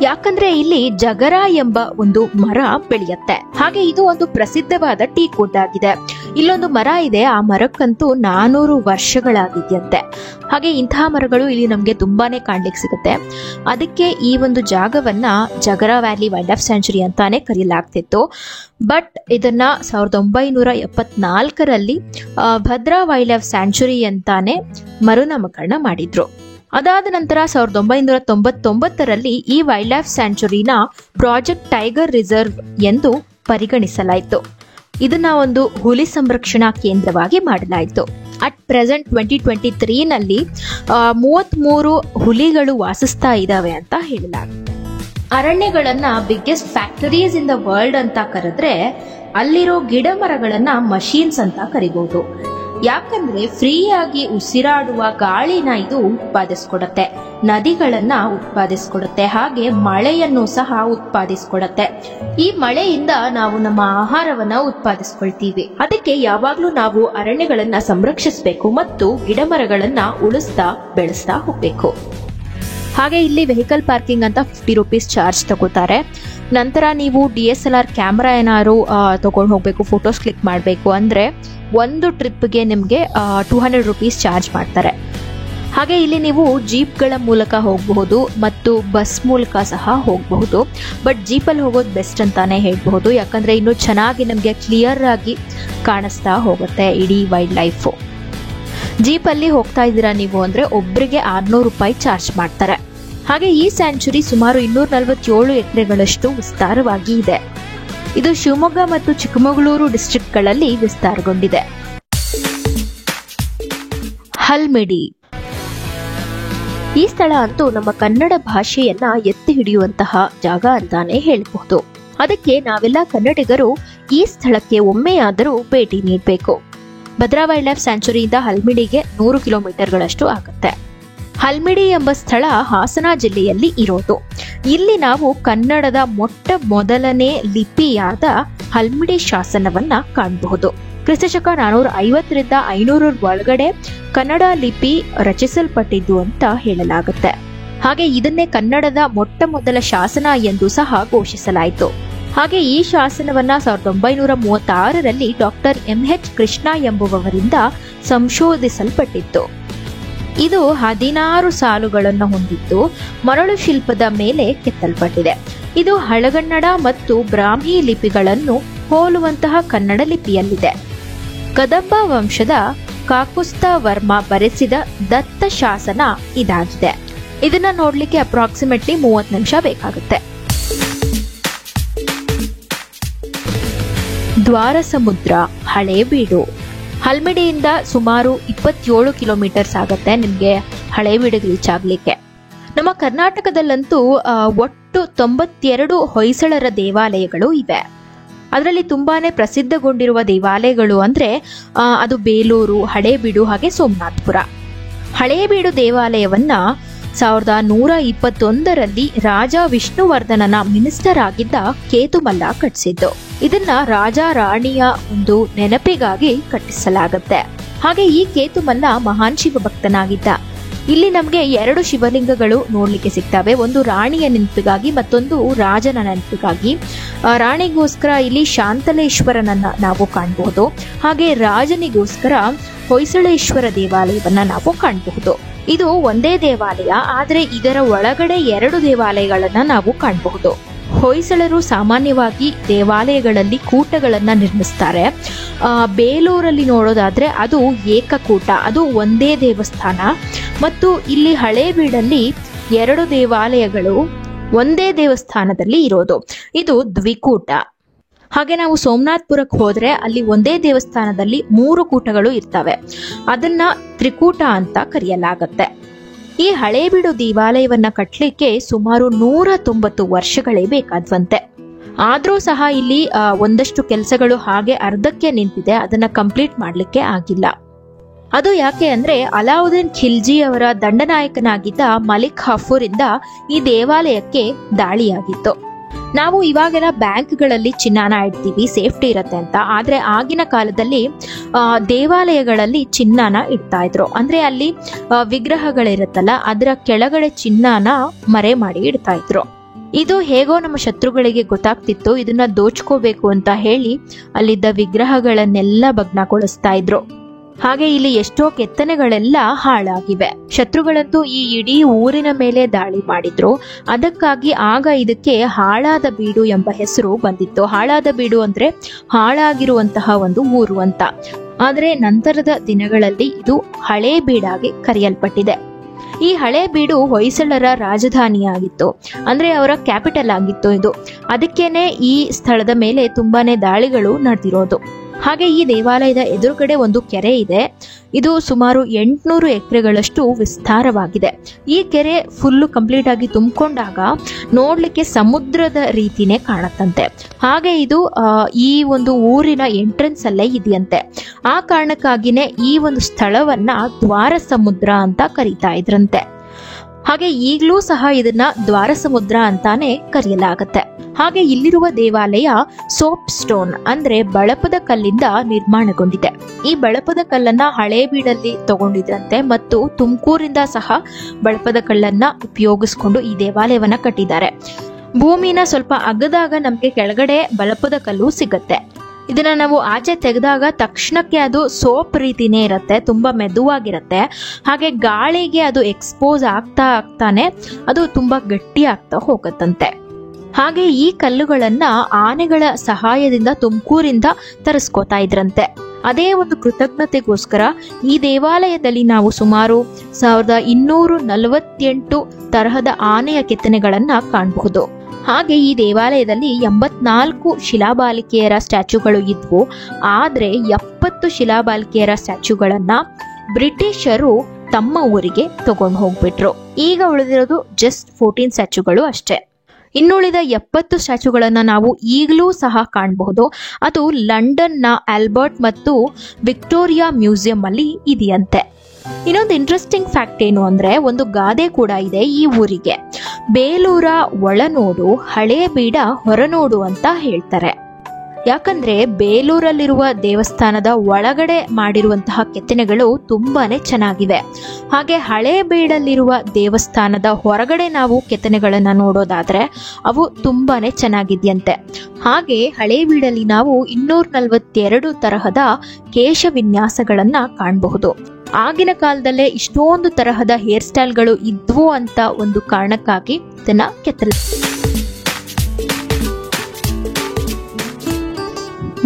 ಯಾಕಂದ್ರೆ ಇಲ್ಲಿ ಜಗರ ಎಂಬ ಒಂದು ಮರ ಬೆಳೆಯುತ್ತೆ. ಹಾಗೆ ಇದು ಒಂದು ಪ್ರಸಿದ್ಧವಾದ ಟೀ ವುಡ್ ಆಗಿದೆ. ಇಲ್ಲೊಂದು ಮರ ಇದೆ, ಆ ಮರಕ್ಕಂತೂ 400 ವರ್ಷಗಳಾಗಿದೆಯಂತೆ. ಹಾಗೆ ಇಂತಹ ಮರಗಳು ಇಲ್ಲಿ ನಮ್ಗೆ ತುಂಬಾನೇ ಕಾಣ್ಲಿಕ್ಕೆ ಸಿಗುತ್ತೆ. ಅದಕ್ಕೆ ಈ ಒಂದು ಜಾಗವನ್ನ Jagara valley wildlife sanctuary ಅಂತಾನೆ ಕರೆಯಲಾಗ್ತಿತ್ತು. ಬಟ್ ಇದನ್ನ 1974ರಲ್ಲಿ ಭದ್ರಾ ವೈಲ್ಡ್ ಲೈಫ್ ಸ್ಯಾಂಕ್ಚುರಿ ಅಂತಾನೆ ಮರುನಾಮಕರಣ ಮಾಡಿದ್ರು. ಅದಾದ ನಂತರ 1999ರಲ್ಲಿ ಈ ವೈಲ್ಡ್ ಲೈಫ್ ಸ್ಯಾಂಕ್ಚುರಿನ ಪ್ರಾಜೆಕ್ಟ್ ಟೈಗರ್ ರಿಸರ್ವ್ ಎಂದು ಪರಿಗಣಿಸಲಾಯಿತು. ಇದನ್ನ ಒಂದು ಹುಲಿ ಸಂರಕ್ಷಣಾ ಕೇಂದ್ರವಾಗಿ ಮಾಡಲಾಯಿತು. ಅಟ್ ಪ್ರೆಸೆಂಟ್ 2023ನಲ್ಲಿ 33 ಹುಲಿಗಳು ವಾಸಿಸ್ತಾ ಇದಾವೆ ಅಂತ ಹೇಳಲಾಗುತ್ತೆ. ಅರಣ್ಯಗಳನ್ನ biggest factories in the world ಅಂತ ಕರೆದ್ರೆ ಅಲ್ಲಿರೋ ಗಿಡ ಮರಗಳನ್ನ ಮಷೀನ್ಸ್ ಅಂತ ಕರಿಬಹುದು. ಯಾಕಂದ್ರೆ ಫ್ರೀಯಾಗಿ ಉಸಿರಾಡುವ ಗಾಳಿನ ಇದು ಉತ್ಪಾದಿಸ್ಕೊಡತ್ತೆ, ನದಿಗಳನ್ನ ಉತ್ಪಾದಿಸ್ಕೊಡತ್ತೆ, ಹಾಗೆ ಮಳೆಯನ್ನು ಸಹ ಉತ್ಪಾದಿಸ್ಕೊಡತ್ತೆ. ಈ ಮಳೆಯಿಂದ ನಾವು ನಮ್ಮ ಆಹಾರವನ್ನ ಉತ್ಪಾದಿಸ್ಕೊಳ್ತೀವಿ. ಅದಕ್ಕೆ ಯಾವಾಗ್ಲೂ ನಾವು ಅರಣ್ಯಗಳನ್ನ ಸಂರಕ್ಷಿಸಬೇಕು ಮತ್ತು ಗಿಡ ಮರಗಳನ್ನ ಉಳಿಸ್ತಾ ಬೆಳೆಸ್ತಾ ಹೋಗ್ಬೇಕು. ಹಾಗೆ ಇಲ್ಲಿ ವೆಹಿಕಲ್ ಪಾರ್ಕಿಂಗ್ ಅಂತ 50 ರೂಪೀಸ್ ಚಾರ್ಜ್ ತಗೋತಾರೆ. ನಂತರ ನೀವು DSLR ಕ್ಯಾಮ್ರಾ ಏನಾದ್ರು ತಗೊಂಡು ಹೋಗ್ಬೇಕು, ಫೋಟೋಸ್ ಕ್ಲಿಕ್ ಮಾಡಬೇಕು ಅಂದ್ರೆ ಒಂದು ಟ್ರಿಪ್ಗೆ ನಿಮಗೆ 200 ರೂಪೀಸ್ ಚಾರ್ಜ್ ಮಾಡ್ತಾರೆ. ಹಾಗೆ ಇಲ್ಲಿ ನೀವು ಜೀಪ್ಗಳ ಮೂಲಕ ಹೋಗಬಹುದು ಮತ್ತು ಬಸ್ ಮೂಲಕ ಸಹ ಹೋಗಬಹುದು. ಬಟ್ ಜೀಪಲ್ಲಿ ಹೋಗೋದು ಬೆಸ್ಟ್ ಅಂತಾನೆ ಹೇಳ್ಬಹುದು. ಯಾಕಂದ್ರೆ ಇನ್ನು ಚೆನ್ನಾಗಿ ನಮಗೆ ಕ್ಲಿಯರ್ ಆಗಿ ಕಾಣಿಸ್ತಾ ಹೋಗುತ್ತೆ ಇಡೀ ವೈಲ್ಡ್ ಲೈಫು. ಜೀಪಲ್ಲಿ ಹೋಗ್ತಾ ಇದ್ದೀರಾ ನೀವು ಅಂದ್ರೆ ಒಬ್ಬರಿಗೆ 600 ರೂಪಾಯಿ ಚಾರ್ಜ್ ಮಾಡ್ತಾರೆ. ಹಾಗೆ ಈ ಸ್ಯಾಂಕ್ಚುರಿ ಸುಮಾರು 247 ಎಕರೆಗಳಷ್ಟು ವಿಸ್ತಾರವಾಗಿ ಇದೆ. ಇದು ಶಿವಮೊಗ್ಗ ಮತ್ತು ಚಿಕ್ಕಮಗಳೂರು ಡಿಸ್ಟ್ರಿಕ್ಟ್ಗಳಲ್ಲಿ ವಿಸ್ತಾರಗೊಂಡಿದೆ. ಹಲ್ಮಿಡಿ ಈ ಸ್ಥಳ ಅಂತೂ ನಮ್ಮ ಕನ್ನಡ ಭಾಷೆಯನ್ನ ಎತ್ತಿ ಹಿಡಿಯುವಂತಹ ಜಾಗ ಅಂತಾನೆ ಹೇಳಬಹುದು. ಅದಕ್ಕೆ ನಾವೆಲ್ಲ ಕನ್ನಡಿಗರು ಈ ಸ್ಥಳಕ್ಕೆ ಒಮ್ಮೆಯಾದರೂ ಭೇಟಿ ನೀಡಬೇಕು. ಭದ್ರಾ ವೈಲ್ಡ್ ಲೈಫ್ ಸ್ಯಾಂಚುರಿಯಿಂದ ಹಲ್ಮಿಡಿಗೆ 100 ಕಿಲೋಮೀಟರ್ಗಳಷ್ಟು ಆಗುತ್ತೆ. ಹಲ್ಮಿಡಿ ಎಂಬ ಸ್ಥಳ ಹಾಸನ ಜಿಲ್ಲೆಯಲ್ಲಿ ಇರೋದು. ಇಲ್ಲಿ ನಾವು ಕನ್ನಡದ ಮೊದಲನೇ ಲಿಪಿಯಾದ ಹಲ್ಮಿಡಿ ಶಾಸನವನ್ನ ಕಾಣಬಹುದು. ಕ್ರಿಸ್ತಶಕ 450ರಿಂದ 500 ಒಳಗಡೆ ಕನ್ನಡ ಲಿಪಿ ರಚಿಸಲ್ಪಟ್ಟಿದ್ದು ಅಂತ ಹೇಳಲಾಗುತ್ತೆ. ಹಾಗೆ ಇದನ್ನೇ ಕನ್ನಡದ ಮೊದಲ ಶಾಸನ ಎಂದು ಸಹ ಘೋಷಿಸಲಾಯಿತು. ಹಾಗೆ ಈ ಶಾಸನವನ್ನ 1936ರಲ್ಲಿ ಡಾಕ್ಟರ್ MH ಕೃಷ್ಣ ಎಂಬುವವರಿಂದ ಸಂಶೋಧಿಸಲ್ಪಟ್ಟಿತ್ತು. ಇದು 16 ಸಾಲುಗಳನ್ನು ಹೊಂದಿದ್ದು ಮರಳು ಶಿಲ್ಪದ ಮೇಲೆ ಕೆತ್ತಲ್ಪಟ್ಟಿದೆ. ಇದು ಹಳಗನ್ನಡ ಮತ್ತು ಬ್ರಾಹ್ಮಿ ಲಿಪಿಗಳನ್ನು ಹೋಲುವಂತಹ ಕನ್ನಡ ಲಿಪಿಯಲ್ಲಿದೆ. ಕದಂಬ ವಂಶದ ಕಾಕುಸ್ಥ ವರ್ಮ ಬರೆಸಿದ ದತ್ತ ಶಾಸನ ಇದಾಗಿದೆ. ಇದನ್ನ ನೋಡ್ಲಿಕ್ಕೆ ಅಪ್ರಾಕ್ಸಿಮೇಟ್ಲಿ 30 ನಿಮಿಷ ಬೇಕಾಗುತ್ತೆ. ದ್ವಾರಸಮುದ್ರ ಹಳೇಬೀಡು ಹಲ್ಮಿಡಿಯಿಂದ ಸುಮಾರು 27 ಕಿಲೋಮೀಟರ್ಸ್ ಆಗುತ್ತೆ ನಿಮಗೆ ಹಳೇಬೀಡಿಗೆ ರೀಚ್ ಆಗ್ಲಿಕ್ಕೆ. ನಮ್ಮ ಕರ್ನಾಟಕದಲ್ಲಂತೂ ಒಟ್ಟು 92 ಹೊಯ್ಸಳರ ದೇವಾಲಯಗಳು ಇವೆ. ಅದರಲ್ಲಿ ತುಂಬಾನೇ ಪ್ರಸಿದ್ಧಗೊಂಡಿರುವ ದೇವಾಲಯಗಳು ಅಂದ್ರೆ ಅದು ಬೇಲೂರು, ಹಳೇಬೀಡು ಹಾಗೆ ಸೋಮನಾಥಪುರ. ಹಳೇಬೀಡು ದೇವಾಲಯವನ್ನ 1121ರಲ್ಲಿ ರಾಜ ವಿಷ್ಣುವರ್ಧನನ ಮಿನಿಸ್ಟರ್ ಆಗಿದ್ದ ಕೇತುಮಲ್ಲ ಕಟ್ಟಿಸಿದ್ದು. ಇದನ್ನ ರಾಜ ರಾಣಿಯ ಒಂದು ನೆನಪಿಗಾಗಿ ಕಟ್ಟಿಸಲಾಗುತ್ತೆ. ಹಾಗೆ ಈ ಕೇತುಮಲ್ಲ ಮಹಾನ್ ಶಿವ ಭಕ್ತನಾಗಿದ್ದ. ಇಲ್ಲಿ ನಮಗೆ 2 ಶಿವಲಿಂಗಗಳು ನೋಡ್ಲಿಕ್ಕೆ ಸಿಗ್ತವೆ. ಒಂದು ರಾಣಿಯ ನೆನಪಿಗಾಗಿ, ಮತ್ತೊಂದು ರಾಜನ ನೆನಪಿಗಾಗಿ. ರಾಣಿಗೋಸ್ಕರ ಇಲ್ಲಿ ಶಾಂತಲೇಶ್ವರನನ್ನ ನಾವು ಕಾಣಬಹುದು. ಹಾಗೆ ರಾಜನಿಗೋಸ್ಕರ ಹೊಯ್ಸಳೇಶ್ವರ ದೇವಾಲಯವನ್ನ ನಾವು ಕಾಣಬಹುದು. ಇದು ಒಂದೇ ದೇವಾಲಯ, ಆದರೆ ಇದರ ಒಳಗಡೆ 2 ದೇವಾಲಯಗಳನ್ನ ನಾವು ಕಾಣಬಹುದು. ಹೊಯ್ಸಳರು ಸಾಮಾನ್ಯವಾಗಿ ದೇವಾಲಯಗಳಲ್ಲಿ ಕೂಟಗಳನ್ನ ನಿರ್ಮಿಸ್ತಾರೆ. ಬೇಲೂರಲ್ಲಿ ನೋಡೋದಾದ್ರೆ ಅದು ಏಕಕೂಟ, ಅದು ಒಂದೇ ದೇವಸ್ಥಾನ. ಮತ್ತು ಇಲ್ಲಿ ಹಳೇಬೀಡಲ್ಲಿ 2 ದೇವಾಲಯಗಳು ಒಂದೇ ದೇವಸ್ಥಾನದಲ್ಲಿ ಇರೋದು, ಇದು ದ್ವಿಕೂಟ. ಹಾಗೆ ನಾವು ಸೋಮನಾಥಪುರಕ್ಕೆ ಹೋದ್ರೆ ಅಲ್ಲಿ ಒಂದೇ ದೇವಸ್ಥಾನದಲ್ಲಿ 3 ಕೂಟಗಳು ಇರ್ತವೆ. ಅದನ್ನ ತ್ರಿಕೂಟ ಅಂತ ಕರೆಯಲಾಗತ್ತೆ. ಈ ಹಳೇಬೀಡು ದೇವಾಲಯವನ್ನ ಕಟ್ಟಲಿಕ್ಕೆ ಸುಮಾರು 190 ವರ್ಷಗಳೇ ಬೇಕಾದ್ವಂತೆ. ಆದ್ರೂ ಸಹ ಇಲ್ಲಿ ಒಂದಷ್ಟು ಕೆಲಸಗಳು ಹಾಗೆ ಅರ್ಧಕ್ಕೆ ನಿಂತಿದೆ, ಅದನ್ನ ಕಂಪ್ಲೀಟ್ ಮಾಡ್ಲಿಕ್ಕೆ ಆಗಿಲ್ಲ. ಅದು ಯಾಕೆ ಅಂದ್ರೆ ಅಲಾವುದ್ದೀನ್ ಖಿಲ್ಜಿ ಅವರ ದಂಡನಾಯಕನಾಗಿದ್ದ ಮಲಿಕ್ ಕಾಫೂರ್ ಇಂದ ಈ ದೇವಾಲಯಕ್ಕೆ ದಾಳಿಯಾಗಿತ್ತು. ನಾವು ಇವಾಗೆಲ್ಲ ಬ್ಯಾಂಕ್ಗಳಲ್ಲಿ ಚಿನ್ನಾನ ಇಡ್ತೀವಿ, ಸೇಫ್ಟಿ ಇರತ್ತೆ ಅಂತ. ಆದ್ರೆ ಆಗಿನ ಕಾಲದಲ್ಲಿ ದೇವಾಲಯಗಳಲ್ಲಿ ಚಿನ್ನಾನ ಇಡ್ತಾ ಇದ್ರು. ಅಂದ್ರೆ ಅಲ್ಲಿ ವಿಗ್ರಹಗಳಿರುತ್ತಲ್ಲ, ಅದರ ಕೆಳಗಡೆ ಚಿನ್ನಾನ ಮರೆ ಮಾಡಿ ಇಡ್ತಾ ಇದ್ರು. ಇದು ಹೇಗೋ ನಮ್ಮ ಶತ್ರುಗಳಿಗೆ ಗೊತ್ತಾಗ್ತಿತ್ತು. ಇದನ್ನ ದೋಚ್ಕೋಬೇಕು ಅಂತ ಹೇಳಿ ಅಲ್ಲಿದ್ದ ವಿಗ್ರಹಗಳನ್ನೆಲ್ಲ ಭಗ್ನಗೊಳಿಸ್ತಾ ಇದ್ರು. ಹಾಗೆ ಇಲ್ಲಿ ಎಷ್ಟೋ ಕೆತ್ತನೆಗಳೆಲ್ಲ ಹಾಳಾಗಿವೆ. ಶತ್ರುಗಳಂತೂ ಈ ಇಡೀ ಊರಿನ ಮೇಲೆ ದಾಳಿ ಮಾಡಿದ್ರು. ಅದಕ್ಕಾಗಿ ಆಗ ಇದಕ್ಕೆ ಹಾಳಾದ ಬೀಡು ಎಂಬ ಹೆಸರು ಬಂದಿತ್ತು. ಹಾಳಾದ ಬೀಡು ಅಂದ್ರೆ ಹಾಳಾಗಿರುವಂತಹ ಒಂದು ಊರು ಅಂತ. ಆದ್ರೆ ನಂತರದ ದಿನಗಳಲ್ಲಿ ಇದು ಹಳೇಬೀಡಾಗಿ ಕರೆಯಲ್ಪಟ್ಟಿದೆ. ಈ ಹಳೇಬೀಡು ಹೊಯ್ಸಳರ ರಾಜಧಾನಿಯಾಗಿತ್ತು, ಅಂದ್ರೆ ಅವರ ಕ್ಯಾಪಿಟಲ್ ಆಗಿತ್ತು ಇದು. ಅದಕ್ಕೇನೆ ಈ ಸ್ಥಳದ ಮೇಲೆ ತುಂಬಾನೇ ದಾಳಿಗಳು ನಡೆದಿರೋದು. ಹಾಗೆ ಈ ದೇವಾಲಯದ ಎದುರುಗಡೆ ಒಂದು ಕೆರೆ ಇದೆ. ಇದು ಸುಮಾರು 800 ಎಕರೆಗಳಷ್ಟು ವಿಸ್ತಾರವಾಗಿದೆ. ಈ ಕೆರೆ ಫುಲ್ಲು ಕಂಪ್ಲೀಟ್ ಆಗಿ ತುಂಬಿಕೊಂಡಾಗ ನೋಡ್ಲಿಕ್ಕೆ ಸಮುದ್ರದ ರೀತಿನೇ ಕಾಣತ್ತಂತೆ. ಹಾಗೆ ಇದು ಈ ಒಂದು ಊರಿನ ಎಂಟ್ರೆನ್ಸ್ ಅಲ್ಲೇ ಇದೆಯಂತೆ. ಆ ಕಾರಣಕ್ಕಾಗಿನೇ ಈ ಒಂದು ಸ್ಥಳವನ್ನ ದ್ವಾರ ಸಮುದ್ರ ಅಂತ ಕರೀತಾ ಇದ್ರಂತೆ. ಹಾಗೆ ಈಗಲೂ ಸಹ ಇದನ್ನ ದ್ವಾರ ಸಮುದ್ರ ಅಂತಾನೆ ಕರೆಯಲಾಗತ್ತೆ. ಹಾಗೆ ಇಲ್ಲಿರುವ ದೇವಾಲಯ ಸೋಪ್ ಸ್ಟೋನ್ ಅಂದ್ರೆ ಬಳಪದ ಕಲ್ಲಿಂದ ನಿರ್ಮಾಣಗೊಂಡಿದೆ. ಈ ಬಳಪದ ಕಲ್ಲನ್ನ ಹಳೇಬೀಡಲ್ಲಿ ತಗೊಂಡಿದ್ರಂತೆ ಮತ್ತು ತುಮಕೂರಿಂದ ಸಹ ಬಳಪದ ಕಲ್ಲನ್ನ ಉಪಯೋಗಿಸ್ಕೊಂಡು ಈ ದೇವಾಲಯವನ್ನ ಕಟ್ಟಿದ್ದಾರೆ. ಭೂಮಿನ ಸ್ವಲ್ಪ ಅಗದಾಗ ನಮ್ಗೆ ಕೆಳಗಡೆ ಬಳಪದ ಕಲ್ಲು ಸಿಗತ್ತೆ. ಇದನ್ನ ನಾವು ಆಚೆ ತೆಗೆದಾಗ ತಕ್ಷಣಕ್ಕೆ ಅದು ಸೋಪ್ ರೀತಿನೇ ಇರುತ್ತೆ, ತುಂಬಾ ಮೆದುವಾಗಿರುತ್ತೆ. ಹಾಗೆ ಗಾಳಿಗೆ ಅದು ಎಕ್ಸ್ಪೋಸ್ ಆಗ್ತಾನೆ ಅದು ತುಂಬಾ ಗಟ್ಟಿ ಆಗ್ತಾ ಹೋಗತ್ತಂತೆ. ಹಾಗೆ ಈ ಕಲ್ಲುಗಳನ್ನ ಆನೆಗಳ ಸಹಾಯದಿಂದ ತುಮಕೂರಿಂದ ತರಿಸ್ಕೋತಾ ಇದ್ರಂತೆ. ಅದೇ ಒಂದು ಕೃತಜ್ಞತೆಗೋಸ್ಕರ ಈ ದೇವಾಲಯದಲ್ಲಿ ನಾವು ಸುಮಾರು 1248 ತರಹದ ಆನೆಯ ಕೆತ್ತನೆಗಳನ್ನ ಕಾಣಬಹುದು. ಹಾಗೆ ಈ ದೇವಾಲಯದಲ್ಲಿ 84 ಶಿಲಾಬಾಲಿಕೆಯರ ಸ್ಟ್ಯಾಚ್ಯೂಗಳು ಇದ್ವು. ಆದ್ರೆ 70 ಶಿಲಾಬಾಲಿಕೆಯರ ಸ್ಟ್ಯಾಚ್ಯೂಗಳನ್ನ ಬ್ರಿಟಿಷರು ತಮ್ಮ ಊರಿಗೆ ತಗೊಂಡು ಹೋಗ್ಬಿಟ್ರು. ಈಗ ಉಳಿದಿರೋದು ಜಸ್ಟ್ 14 ಸ್ಟ್ಯಾಚ್ಯೂಗಳು ಅಷ್ಟೇ. ಇನ್ನುಳಿದ 70 ಸ್ಟ್ಯಾಚ್ಯೂಗಳನ್ನ ನಾವು ಈಗಲೂ ಸಹ ಕಾಣಬಹುದು. ಅದು ಲಂಡನ್ನ ಆಲ್ಬರ್ಟ್ ಮತ್ತು ವಿಕ್ಟೋರಿಯಾ ಮ್ಯೂಸಿಯಂ ಅಲ್ಲಿ ಇದೆಯಂತೆ. ಇನ್ನೊಂದು ಇಂಟ್ರೆಸ್ಟಿಂಗ್ ಫ್ಯಾಕ್ಟ್ ಏನು ಅಂದ್ರೆ, ಒಂದು ಗಾದೆ ಕೂಡ ಇದೆ ಈ ಊರಿಗೆ. ಬೇಲೂರ ಒಳನೋಡು ಹಳೇಬೀಡ ಹೊರನೋಡು ಅಂತ ಹೇಳ್ತಾರೆ. ಯಾಕಂದ್ರೆ ಬೇಲೂರಲ್ಲಿರುವ ದೇವಸ್ಥಾನದ ಒಳಗಡೆ ಮಾಡಿರುವಂತಹ ಕೆತ್ತನೆಗಳು ತುಂಬಾನೇ ಚೆನ್ನಾಗಿವೆ. ಹಾಗೆ ಹಳೇಬೀಡಲ್ಲಿರುವ ದೇವಸ್ಥಾನದ ಹೊರಗಡೆ ನಾವು ಕೆತ್ತನೆಗಳನ್ನ ನೋಡೋದಾದ್ರೆ ಅವು ತುಂಬಾನೇ ಚೆನ್ನಾಗಿದೆಯಂತೆ. ಹಾಗೆ ಹಳೇಬೀಡಲ್ಲಿ ನಾವು 242 ತರಹದ ಕೇಶ ವಿನ್ಯಾಸಗಳನ್ನ ಕಾಣಬಹುದು. ಆಗಿನ ಕಾಲದಲ್ಲೇ ಇಷ್ಟೊಂದು ತರಹದ ಹೇರ್ ಸ್ಟೈಲ್ಗಳು ಇದ್ವು ಅಂತ ಒಂದು ಕಾರಣಕ್ಕಾಗಿ ಇದನ್ನ ಕೆತ್ತಲಾಗಿದೆ.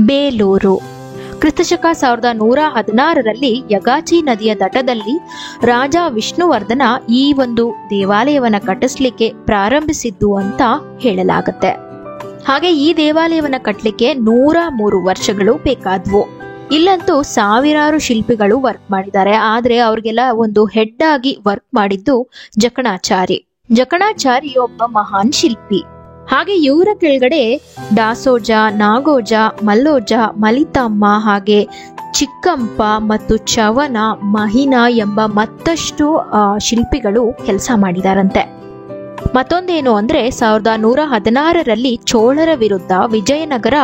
ಬೇಲೂರು ಕ್ರಿಸ್ತಶಕ 1116ರಲ್ಲಿ ಯಗಾಚಿ ನದಿಯ ತಟದಲ್ಲಿ ರಾಜ ವಿಷ್ಣುವರ್ಧನ ಈ ಒಂದು ದೇವಾಲಯವನ್ನ ಕಟ್ಟಿಸ್ಲಿಕ್ಕೆ ಪ್ರಾರಂಭಿಸಿದ್ದು ಅಂತ ಹೇಳಲಾಗುತ್ತೆ. ಹಾಗೆ ಈ ದೇವಾಲಯವನ್ನ ಕಟ್ಟಲಿಕ್ಕೆ 103 ವರ್ಷಗಳು ಬೇಕಾದ್ವು. ಇಲ್ಲಂತೂ ಸಾವಿರಾರು ಶಿಲ್ಪಿಗಳು ವರ್ಕ್ ಮಾಡಿದ್ದಾರೆ. ಆದ್ರೆ ಅವ್ರಿಗೆಲ್ಲ ಒಂದು ಹೆಡ್ ಆಗಿ ವರ್ಕ್ ಮಾಡಿದ್ದು ಜಕಣಾಚಾರಿ. ಜಕಣಾಚಾರಿ ಒಬ್ಬ ಮಹಾನ್ ಶಿಲ್ಪಿ. ಹಾಗೆ ಇವರ ಕೆಳಗಡೆ ದಾಸೋಜ, ನಾಗೋಜ, ಮಲ್ಲೋಜ, ಮಲಿತಮ್ಮ, ಹಾಗೆ ಚಿಕ್ಕಂಪ ಮತ್ತು ಚವನ, ಮಹಿನಾ ಎಂಬ ಮತ್ತಷ್ಟು ಶಿಲ್ಪಿಗಳು ಕೆಲಸ ಮಾಡಿದಾರಂತೆ. ಮತ್ತೊಂದೇನು ಅಂದ್ರೆ 1116ರಲ್ಲಿ ಚೋಳರ ವಿರುದ್ಧ ವಿಜಯನಗರ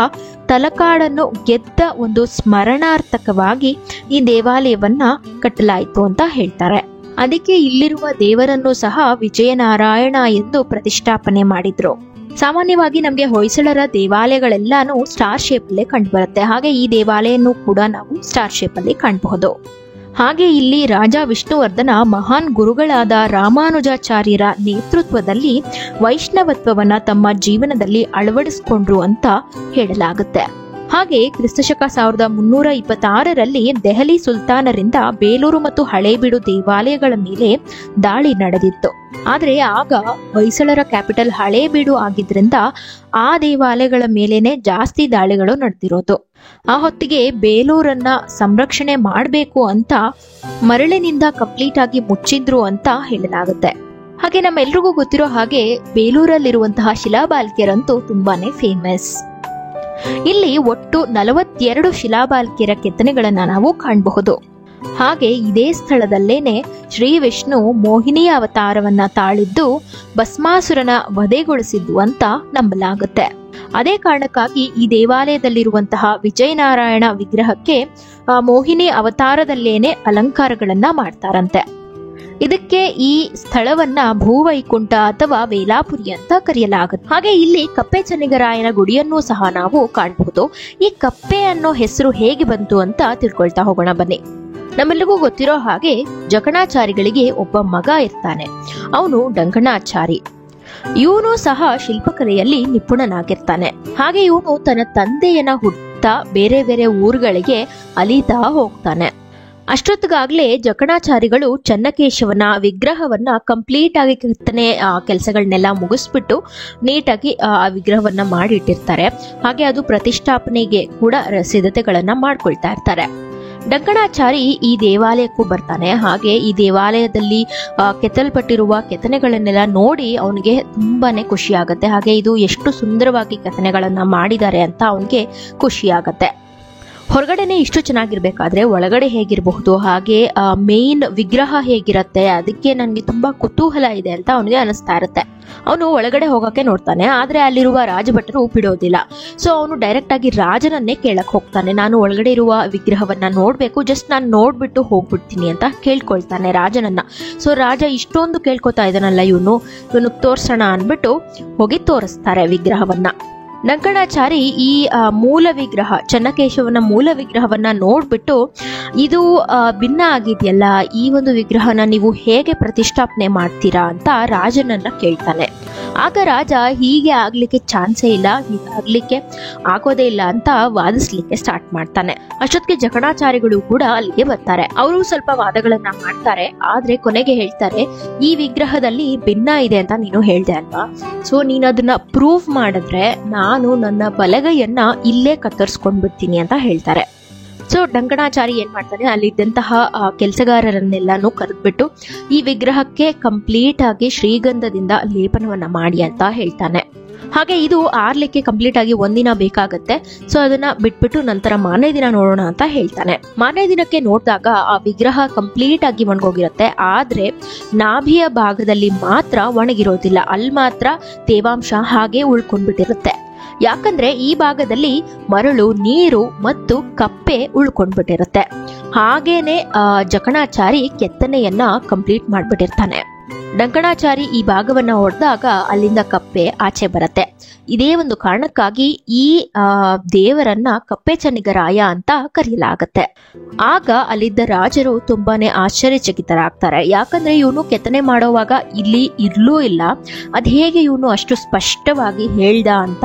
ತಲಕಾಡನ್ನು ಗೆದ್ದ ಒಂದು ಸ್ಮರಣಾರ್ಥಕವಾಗಿ ಈ ದೇವಾಲಯವನ್ನ ಕಟ್ಟಲಾಯಿತು ಅಂತ ಹೇಳ್ತಾರೆ. ಅದಕ್ಕೆ ಇಲ್ಲಿರುವ ದೇವರನ್ನು ಸಹ ವಿಜಯನಾರಾಯಣ ಎಂದು ಪ್ರತಿಷ್ಠಾಪನೆ ಮಾಡಿದ್ರು. ಸಾಮಾನ್ಯವಾಗಿ ನಮಗೆ ಹೊಯ್ಸಳರ ದೇವಾಲಯಗಳೆಲ್ಲಾನು ಸ್ಟಾರ್ ಶೇಪ್ ಅಲ್ಲೇ ಕಂಡು ಬರುತ್ತೆ. ಹಾಗೆ ಈ ದೇವಾಲಯನ್ನು ಕೂಡ ನಾವು ಸ್ಟಾರ್ ಶೇಪ್ ಅಲ್ಲಿ ಕಾಣಬಹುದು. ಹಾಗೆ ಇಲ್ಲಿ ರಾಜ ವಿಷ್ಣುವರ್ಧನ ಮಹಾನ್ ಗುರುಗಳಾದ ರಾಮಾನುಜಾಚಾರ್ಯರ ನೇತೃತ್ವದಲ್ಲಿ ವೈಷ್ಣವತ್ವವನ್ನ ತಮ್ಮ ಜೀವನದಲ್ಲಿ ಅಳವಡಿಸಿಕೊಂಡ್ರು ಅಂತ ಹೇಳಲಾಗುತ್ತೆ. ಹಾಗೆ ಕ್ರಿಸ್ತಶಕ 1326ರಲ್ಲಿ ದೆಹಲಿ ಸುಲ್ತಾನರಿಂದ ಬೇಲೂರು ಮತ್ತು ಹಳೇಬೀಡು ದೇವಾಲಯಗಳ ಮೇಲೆ ದಾಳಿ ನಡೆದಿತ್ತು. ಆದ್ರೆ ಆಗ ಹೊಯ್ಸಳರ ಕ್ಯಾಪಿಟಲ್ ಹಳೇಬೀಡು ಆಗಿದ್ರಿಂದ ಆ ದೇವಾಲಯಗಳ ಮೇಲೇನೆ ಜಾಸ್ತಿ ದಾಳಿಗಳು ನಡೆದಿರೋದು. ಆ ಹೊತ್ತಿಗೆ ಬೇಲೂರನ್ನ ಸಂರಕ್ಷಣೆ ಮಾಡಬೇಕು ಅಂತ ಮರಳಿನಿಂದ ಕಂಪ್ಲೀಟ್ ಆಗಿ ಮುಚ್ಚಿದ್ರು ಅಂತ ಹೇಳಲಾಗುತ್ತೆ. ಹಾಗೆ ನಮ್ಮೆಲ್ರಿಗೂ ಗೊತ್ತಿರೋ ಹಾಗೆ ಬೇಲೂರಲ್ಲಿರುವಂತಹ ಶಿಲಾಬಾಲಿಕೆಯರಂತೂ ತುಂಬಾನೇ ಫೇಮಸ್. ಇಲ್ಲಿ ಒಟ್ಟು 42 ಶಿಲಾಬಾಲಿಕೆಯರ ಕೆತ್ತನೆಗಳನ್ನ ನಾವು ಕಾಣಬಹುದು. ಹಾಗೆ ಇದೇ ಸ್ಥಳದಲ್ಲೇನೆ ಶ್ರೀ ವಿಷ್ಣು ಮೋಹಿನಿಯ ಅವತಾರವನ್ನ ತಾಳಿದ್ದು ಭಸ್ಮಾಸುರನ ವಧೆಗೊಳಿಸಿದ್ದು ಅಂತ ನಂಬಲಾಗುತ್ತೆ. ಅದೇ ಕಾರಣಕ್ಕಾಗಿ ಈ ದೇವಾಲಯದಲ್ಲಿರುವಂತಹ ವಿಜಯನಾರಾಯಣ ವಿಗ್ರಹಕ್ಕೆ ಮೋಹಿನಿ ಅವತಾರದಲ್ಲೇನೆ ಅಲಂಕಾರಗಳನ್ನ ಮಾಡ್ತಾರಂತೆ. ಇದಕ್ಕೆ ಈ ಸ್ಥಳವನ್ನ ಭೂವೈಕುಂಠ ಅಥವಾ ವೇಲಾಪುರಿ ಅಂತ ಕರೆಯಲಾಗುತ್ತೆ. ಹಾಗೆ ಇಲ್ಲಿ ಕಪ್ಪೆ ಚೆನ್ನಿಗರಾಯನ ಗುಡಿಯನ್ನು ಸಹ ನಾವು ಕಾಣಬಹುದು. ಈ ಕಪ್ಪೆ ಅನ್ನೋ ಹೆಸರು ಹೇಗೆ ಬಂತು ಅಂತ ತಿಳ್ಕೊಳ್ತಾ ಹೋಗೋಣ ಬನ್ನಿ. ನಮ್ಮೆಲ್ಲರಿಗೂ ಗೊತ್ತಿರೋ ಹಾಗೆ ಜಕಣಾಚಾರಿಗಳಿಗೆ ಒಬ್ಬ ಮಗ ಇರ್ತಾನೆ. ಅವನು ಡಂಕಣಾಚಾರಿ. ಇವನು ಸಹ ಶಿಲ್ಪಕಲೆಯಲ್ಲಿ ನಿಪುಣನಾಗಿರ್ತಾನೆ. ಹಾಗೆ ಇವನು ತನ್ನ ತಂದೆಯನ್ನ ಹುಡುಕ್ತಾ ಬೇರೆ ಬೇರೆ ಊರುಗಳಿಗೆ ಅಲಿತಾ ಹೋಗ್ತಾನೆ. ಅಷ್ಟೊತ್ತಿಗಾಗ್ಲೇ ಜಕಣಾಚಾರಿಗಳು ಚನ್ನಕೇಶವನ ವಿಗ್ರಹವನ್ನ ಕಂಪ್ಲೀಟ್ ಆಗಿ ಕೆತ್ತನೆ ಕೆಲಸಗಳನ್ನೆಲ್ಲ ಮುಗಿಸ್ಬಿಟ್ಟು ನೀಟಾಗಿ ಆ ವಿಗ್ರಹವನ್ನ ಮಾಡಿಟ್ಟಿರ್ತಾರೆ. ಹಾಗೆ ಅದು ಪ್ರತಿಷ್ಠಾಪನೆಗೆ ಕೂಡ ಸಿದ್ಧತೆಗಳನ್ನ ಮಾಡ್ಕೊಳ್ತಾ ಇರ್ತಾರೆ. ಡಂಕಣಾಚಾರಿ ಈ ದೇವಾಲಯಕ್ಕೂ ಬರ್ತಾನೆ. ಹಾಗೆ ಈ ದೇವಾಲಯದಲ್ಲಿ ಕೆತ್ತಲ್ಪಟ್ಟಿರುವ ಕೆತ್ತನೆಗಳನ್ನೆಲ್ಲ ನೋಡಿ ಅವನಿಗೆ ತುಂಬಾನೇ ಖುಷಿ ಆಗತ್ತೆ. ಹಾಗೆ ಇದು ಎಷ್ಟು ಸುಂದರವಾಗಿ ಕೆತ್ತನೆಗಳನ್ನ ಮಾಡಿದ್ದಾರೆ ಅಂತ ಅವನಿಗೆ ಖುಷಿ ಆಗತ್ತೆ. ಹೊರಗಡೆನೆ ಇಷ್ಟು ಚೆನ್ನಾಗಿರ್ಬೇಕಾದ್ರೆ ಒಳಗಡೆ ಹೇಗಿರಬಹುದು, ಹಾಗೆ ಮೇನ್ ವಿಗ್ರಹ ಹೇಗಿರತ್ತೆ, ಅದಕ್ಕೆ ನನಗೆ ತುಂಬಾ ಕುತೂಹಲ ಇದೆ ಅಂತ ಅವನಿಗೆ ಅನಿಸ್ತಾ ಇರುತ್ತೆ. ಅವನು ಒಳಗಡೆ ಹೋಗಕ್ಕೆ ನೋಡ್ತಾನೆ. ಆದ್ರೆ ಅಲ್ಲಿರುವ ರಾಜಭಟರು ಬಿಡೋದಿಲ್ಲ. ಸೊ ಅವನು ಡೈರೆಕ್ಟ್ ಆಗಿ ರಾಜನನ್ನೇ ಕೇಳಕ್ ಹೋಗ್ತಾನೆ. ನಾನು ಒಳಗಡೆ ಇರುವ ವಿಗ್ರಹವನ್ನ ನೋಡ್ಬೇಕು, ಜಸ್ಟ್ ನಾನು ನೋಡ್ಬಿಟ್ಟು ಹೋಗ್ಬಿಡ್ತೀನಿ ಅಂತ ಕೇಳ್ಕೊಳ್ತಾನೆ ರಾಜನನ್ನ. ಸೊ ರಾಜ ಇಷ್ಟೊಂದು ಕೇಳ್ಕೊತಾ ಇದ್ದಾನಲ್ಲ, ಇವನು ತೋರ್ಸೋಣ ಅನ್ಬಿಟ್ಟು ಹೋಗಿ ತೋರಿಸ್ತಾರೆ ವಿಗ್ರಹವನ್ನ. ಡಂಕಣಾಚಾರಿ ಈ ಮೂಲ ವಿಗ್ರಹ, ಚನ್ನಕೇಶವನ ಮೂಲ ವಿಗ್ರಹವನ್ನ ನೋಡ್ಬಿಟ್ಟು ಇದು ಭಿನ್ನ ಆಗಿದೆಯಲ್ಲ, ಈ ಒಂದು ವಿಗ್ರಹನ ನೀವು ಹೇಗೆ ಪ್ರತಿಷ್ಠಾಪನೆ ಮಾಡ್ತೀರಾ ಅಂತ ರಾಜನನ್ನ ಕೇಳ್ತಾನೆ. ಆಗ ರಾಜ ಹೀಗೆ ಆಗ್ಲಿಕ್ಕೆ ಚಾನ್ಸೇ ಇಲ್ಲ, ಹೀಗಾಗ್ಲಿಕ್ಕೆ ಆಗೋದೇ ಇಲ್ಲ ಅಂತ ವಾದಿಸ್ಲಿಕ್ಕೆ ಸ್ಟಾರ್ಟ್ ಮಾಡ್ತಾನೆ. ಅಷ್ಟೊತ್ತಿಗೆ ಜಕಣಾಚಾರಿಗಳು ಕೂಡ ಅಲ್ಲಿಗೆ ಬರ್ತಾರೆ. ಅವರು ಸ್ವಲ್ಪ ವಾದಗಳನ್ನ ಮಾಡ್ತಾರೆ. ಆದ್ರೆ ಕೊನೆಗೆ ಹೇಳ್ತಾರೆ, ಈ ವಿಗ್ರಹದಲ್ಲಿ ಭಿನ್ನ ಇದೆ ಅಂತ ನೀನು ಹೇಳ್ದೆ ಅಲ್ವಾ, ಸೊ ನೀನ್ ಅದನ್ನ ಪ್ರೂವ್ ಮಾಡಿದ್ರೆ ನಾನು ನನ್ನ ಬಲಗೈಯನ್ನ ಇಲ್ಲೇ ಕತ್ತರಿಸ್ಕೊಂಡ್ಬಿಡ್ತೀನಿ ಅಂತ ಹೇಳ್ತಾರೆ. ಸೊ ಡಂಕಣಾಚಾರಿ ಏನ್ ಮಾಡ್ತಾನೆ, ಅಲ್ಲಿದ್ದಂತಹ ಕೆಲಸಗಾರರನ್ನೆಲ್ಲಾನು ಕರೆದ್ಬಿಟ್ಟು ಈ ವಿಗ್ರಹಕ್ಕೆ ಕಂಪ್ಲೀಟ್ ಆಗಿ ಶ್ರೀಗಂಧದಿಂದ ಲೇಪನವನ್ನ ಮಾಡಿ ಅಂತ ಹೇಳ್ತಾನೆ. ಹಾಗೆ ಇದು ಆರ್ಲಿಕ್ಕೆ ಕಂಪ್ಲೀಟ್ ಆಗಿ ಒಂದಿನ ಬೇಕಾಗತ್ತೆ, ಸೊ ಅದನ್ನ ಬಿಟ್ಬಿಟ್ಟು ನಂತರ ಮಾರನೇ ದಿನ ನೋಡೋಣ ಅಂತ ಹೇಳ್ತಾನೆ. ಮಾರನೇ ದಿನಕ್ಕೆ ನೋಡಿದಾಗ ಆ ವಿಗ್ರಹ ಕಂಪ್ಲೀಟ್ ಆಗಿ ಒಣಗೋಗಿರುತ್ತೆ. ಆದ್ರೆ ನಾಭಿಯ ಭಾಗದಲ್ಲಿ ಮಾತ್ರ ಒಣಗಿರೋದಿಲ್ಲ, ಅಲ್ಲಿ ಮಾತ್ರ ತೇವಾಂಶ ಹಾಗೆ ಉಳ್ಕೊಂಡ್ಬಿಟ್ಟಿರುತ್ತೆ. ಯಾಕಂದ್ರೆ ಈ ಭಾಗದಲ್ಲಿ ಮರಳು, ನೀರು ಮತ್ತು ಕಪ್ಪೆ ಉಳ್ಕೊಂಡ್ಬಿಟ್ಟಿರುತ್ತೆ. ಹಾಗೇನೆ ಜಕಣಾಚಾರಿ ಕೆತ್ತನೆಯನ್ನ ಕಂಪ್ಲೀಟ್ ಮಾಡ್ಬಿಟ್ಟಿರ್ತಾನೆ. ಡಂಕಣಾಚಾರಿ ಈ ಭಾಗವನ್ನ ಹೊಡೆದಾಗ ಅಲ್ಲಿಂದ ಕಪ್ಪೆ ಆಚೆ ಬರುತ್ತೆ. ಇದೇ ಒಂದು ಕಾರಣಕ್ಕಾಗಿ ಈ ದೇವರನ್ನ ಕಪ್ಪೆ ಚನ್ನಿಗರಾಯ ಅಂತ ಕರೆಯಲಾಗತ್ತೆ. ಆಗ ಅಲ್ಲಿದ್ದ ರಾಜರು ತುಂಬಾನೇ ಆಶ್ಚರ್ಯಚಕಿತರಾಗ್ತಾರೆ. ಯಾಕಂದ್ರೆ ಇವನು ಕೆತ್ತನೆ ಮಾಡೋವಾಗ ಇಲ್ಲಿ ಇರ್ಲೂ ಇಲ್ಲ, ಅದ್ ಹೇಗೆ ಇವನು ಅಷ್ಟು ಸ್ಪಷ್ಟವಾಗಿ ಹೇಳ್ದ ಅಂತ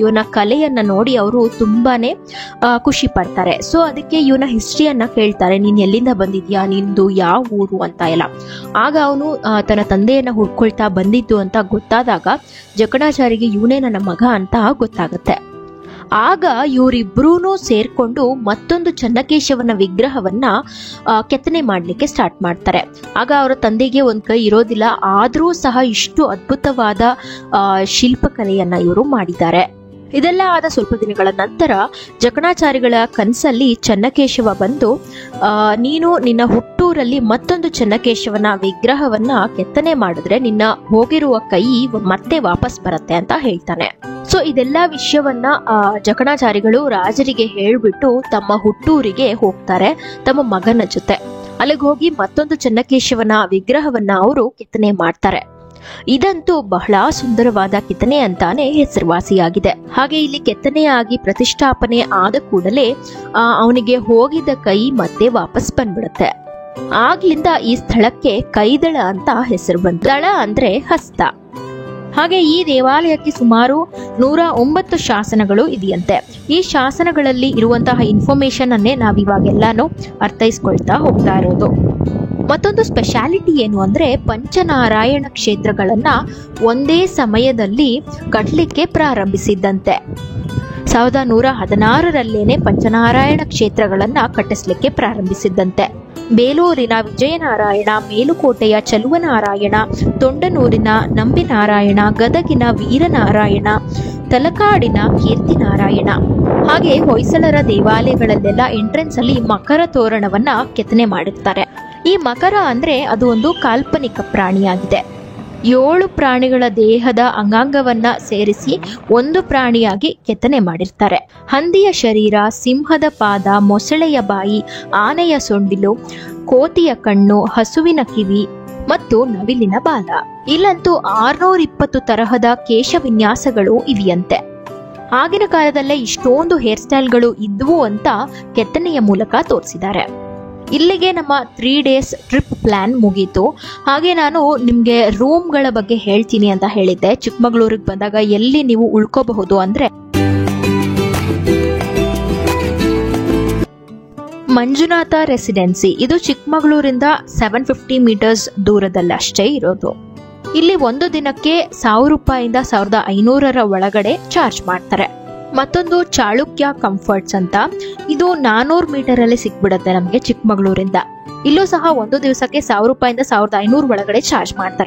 ಇವನ ಕಲೆಯನ್ನ ನೋಡಿ ಅವರು ತುಂಬಾನೇ ಖುಷಿ ಪಡ್ತಾರೆ. ಸೊ ಅದಕ್ಕೆ ಇವನ ಹಿಸ್ಟ್ರಿಯನ್ನ ಕೇಳ್ತಾರೆ, ನೀನ್ ಎಲ್ಲಿಂದ ಬಂದಿದ್ಯಾ, ನಿಂದು ಯಾವ ಊರು ಅಂತ ಎಲ್ಲ. ಆಗ ಅವನು ತನ್ನ ತಂದೆಯನ್ನ ಹುಡ್ಕೊಳ್ತಾ ಬಂದಿದ್ದು ಅಂತ ಗೊತ್ತಾದಾಗ ಜಕಣಾಚಾರಿಗೆ ಇವನೇ ನನ್ನ ಮಗ ಅಂತ ಗೊತ್ತಾಗತ್ತೆ. ಆಗ ಇವರಿಬ್ರೂ ಸೇರ್ಕೊಂಡು ಮತ್ತೊಂದು ಚನ್ನಕೇಶವನ ವಿಗ್ರಹವನ್ನ ಕೆತ್ತನೆ ಮಾಡ್ಲಿಕ್ಕೆ ಸ್ಟಾರ್ಟ್ ಮಾಡ್ತಾರೆ. ಆಗ ಅವರ ತಂದೆಗೆ ಒಂದ್ ಕೈ ಇರೋದಿಲ್ಲ, ಆದ್ರೂ ಸಹ ಇಷ್ಟು ಅದ್ಭುತವಾದ ಶಿಲ್ಪಕಲೆಯನ್ನ ಇವರು ಮಾಡಿದ್ದಾರೆ. ಇದೆಲ್ಲ ಆದ ಸ್ವಲ್ಪ ದಿನಗಳ ನಂತರ ಜಕಣಾಚಾರಿಗಳ ಕನಸಲ್ಲಿ ಚನ್ನಕೇಶವ ಬಂದು, ನೀನು ನಿನ್ನ ಹುಟ್ಟೂರಲ್ಲಿ ಮತ್ತೊಂದು ಚನ್ನಕೇಶವನ ವಿಗ್ರಹವನ್ನ ಕೆತ್ತನೆ ಮಾಡಿದ್ರೆ ನಿನ್ನ ಹೋಗಿರುವ ಕೈ ಮತ್ತೆ ವಾಪಸ್ ಬರುತ್ತೆ ಅಂತ ಹೇಳ್ತಾನೆ. ಸೊ ಇದೆಲ್ಲಾ ವಿಷಯವನ್ನ ಜಕಣಾಚಾರಿಗಳು ರಾಜರಿಗೆ ಹೇಳ್ಬಿಟ್ಟು ತಮ್ಮ ಹುಟ್ಟೂರಿಗೆ ಹೋಗ್ತಾರೆ ತಮ್ಮ ಮಗನ ಜೊತೆ. ಅಲ್ಲಿಗೆ ಹೋಗಿ ಮತ್ತೊಂದು ಚನ್ನಕೇಶವನ ವಿಗ್ರಹವನ್ನ ಅವರು ಕೆತ್ತನೆ ಮಾಡ್ತಾರೆ. ಇದಂತೂ ಬಹಳ ಸುಂದರವಾದ ಕೆತ್ತನೆ ಅಂತಾನೆ ಹೆಸರುವಾಸಿಯಾಗಿದೆ. ಹಾಗೆ ಇಲ್ಲಿ ಕೆತ್ತನೆಯಾಗಿ ಪ್ರತಿಷ್ಠಾಪನೆ ಆದ ಕೂಡಲೇ ಅವನಿಗೆ ಹೋಗಿದ್ದ ಕೈ ಮತ್ತೆ ವಾಪಸ್ ಬಂದ್ಬಿಡುತ್ತೆ. ಆಗ್ಲಿಂದ ಈ ಸ್ಥಳಕ್ಕೆ ಕೈದಳ ಅಂತ ಹೆಸರು ಬಂತು. ದಳ ಅಂದ್ರೆ ಹಸ್ತ. ಹಾಗೆ ಈ ದೇವಾಲಯಕ್ಕೆ ಸುಮಾರು 109 ಶಾಸನಗಳು ಇದೆಯಂತೆ. ಈ ಶಾಸನಗಳಲ್ಲಿ ಇರುವಂತಹ ಇನ್ಫಾರ್ಮೇಶನ್ ಅನ್ನೇ ನಾವಿವಾಗೆಲ್ಲಾನು ಅರ್ಥೈಸ್ಕೊಳ್ತಾ ಹೋಗ್ತಾ ಇರೋದು. ಮತ್ತೊಂದು ಸ್ಪೆಷಾಲಿಟಿ ಏನು ಅಂದ್ರೆ, ಪಂಚನಾರಾಯಣ ಕ್ಷೇತ್ರಗಳನ್ನ ಒಂದೇ ಸಮಯದಲ್ಲಿ ಕಟ್ಟಲಿಕ್ಕೆ ಪ್ರಾರಂಭಿಸಿದ್ದಂತೆ. 1916ರಲ್ಲೇನೆ ಪಂಚನಾರಾಯಣ ಕ್ಷೇತ್ರಗಳನ್ನ ಕಟ್ಟಿಸ್ಲಿಕ್ಕೆ ಪ್ರಾರಂಭಿಸಿದ್ದಂತೆ. ಬೇಲೂರಿನ ವಿಜಯನಾರಾಯಣ, ಮೇಲುಕೋಟೆಯ ಚಲುವನಾರಾಯಣ, ತೊಂಡನೂರಿನ ನಂಬಿನಾರಾಯಣ, ಗದಗಿನ ವೀರನಾರಾಯಣ, ತಲಕಾಡಿನ ಕೀರ್ತಿನಾರಾಯಣ. ಹಾಗೆ ಹೊಯ್ಸಳರ ದೇವಾಲಯಗಳಲ್ಲೆಲ್ಲ ಎಂಟ್ರೆನ್ಸ್ ಅಲ್ಲಿ ಮಕರ ತೋರಣವನ್ನ ಕೆತ್ತನೆ ಮಾಡಿರ್ತಾರೆ. ಈ ಮಕರ ಅಂದ್ರೆ ಅದು ಒಂದು ಕಾಲ್ಪನಿಕ ಪ್ರಾಣಿಯಾಗಿದೆ. 7 ಪ್ರಾಣಿಗಳ ದೇಹದ ಅಂಗಾಂಗವನ್ನ ಸೇರಿಸಿ ಒಂದು ಪ್ರಾಣಿಯಾಗಿ ಕೆತ್ತನೆ ಮಾಡಿರ್ತಾರೆ. ಹಂದಿಯ ಶರೀರ, ಸಿಂಹದ ಪಾದ, ಮೊಸಳೆಯ ಬಾಯಿ, ಆನೆಯ ಸೊಂಡಿಲು, ಕೋತಿಯ ಕಣ್ಣು, ಹಸುವಿನ ಕಿವಿ ಮತ್ತು ನವಿಲಿನ ಬಾಲ. ಇಲ್ಲಂತೂ 620 ತರಹದ ಕೇಶವಿನ್ಯಾಸಗಳು ಇವೆಯಂತೆ. ಆಗಿನ ಕಾಲದಲ್ಲೇ ಇಷ್ಟೊಂದು ಹೇರ್ ಸ್ಟೈಲ್ಗಳು ಇದ್ವು ಅಂತ ಕೆತ್ತನೆಯ ಮೂಲಕ ತೋರಿಸಿದ್ದಾರೆ. ಇಲ್ಲಿಗೆ ನಮ್ಮ 3 days ಟ್ರಿಪ್ ಪ್ಲಾನ್ ಮುಗೀತು. ಹಾಗೆ ನಾನು ನಿಮ್ಗೆ ರೂಮ್ಗಳ ಬಗ್ಗೆ ಹೇಳ್ತೀನಿ ಅಂತ ಹೇಳಿದ್ದೆ. ಚಿಕ್ಕಮಗಳೂರಿಗೆ ಬಂದಾಗ ಎಲ್ಲಿ ನೀವು ಉಳ್ಕೋಬಹುದು ಅಂದ್ರೆ ಮಂಜುನಾಥ ರೆಸಿಡೆನ್ಸಿ. ಇದು ಚಿಕ್ಕಮಗಳೂರಿಂದ 750 ಮೀಟರ್ಸ್ ದೂರದಲ್ಲಷ್ಟೇ ಇರೋದು. ಇಲ್ಲಿ ಒಂದು ದಿನಕ್ಕೆ 1000 ರೂಪಾಯಿಂದ 1500 ಒಳಗಡೆ ಚಾರ್ಜ್ ಮಾಡ್ತಾರೆ. ಮತ್ತೊಂದು ಚಾಳುಕ್ಯ ಕಂಫರ್ಟ್ಸ್ ಅಂತ, ಇದು 400 ಮೀಟರ್ ಅಲ್ಲಿ ಸಿಕ್ಬಿಡುತ್ತೆ ನಮ್ಗೆ ಚಿಕ್ಕಮಗಳೂರಿಂದ. ಇಲ್ಲೂ ಸಹ ಒಂದು ದಿವಸಕ್ಕೆ 1000 ರೂಪಾಯಿಂದ 1500 ಒಳಗಡೆ ಚಾರ್ಜ್ ಮಾಡ್ತಾರೆ.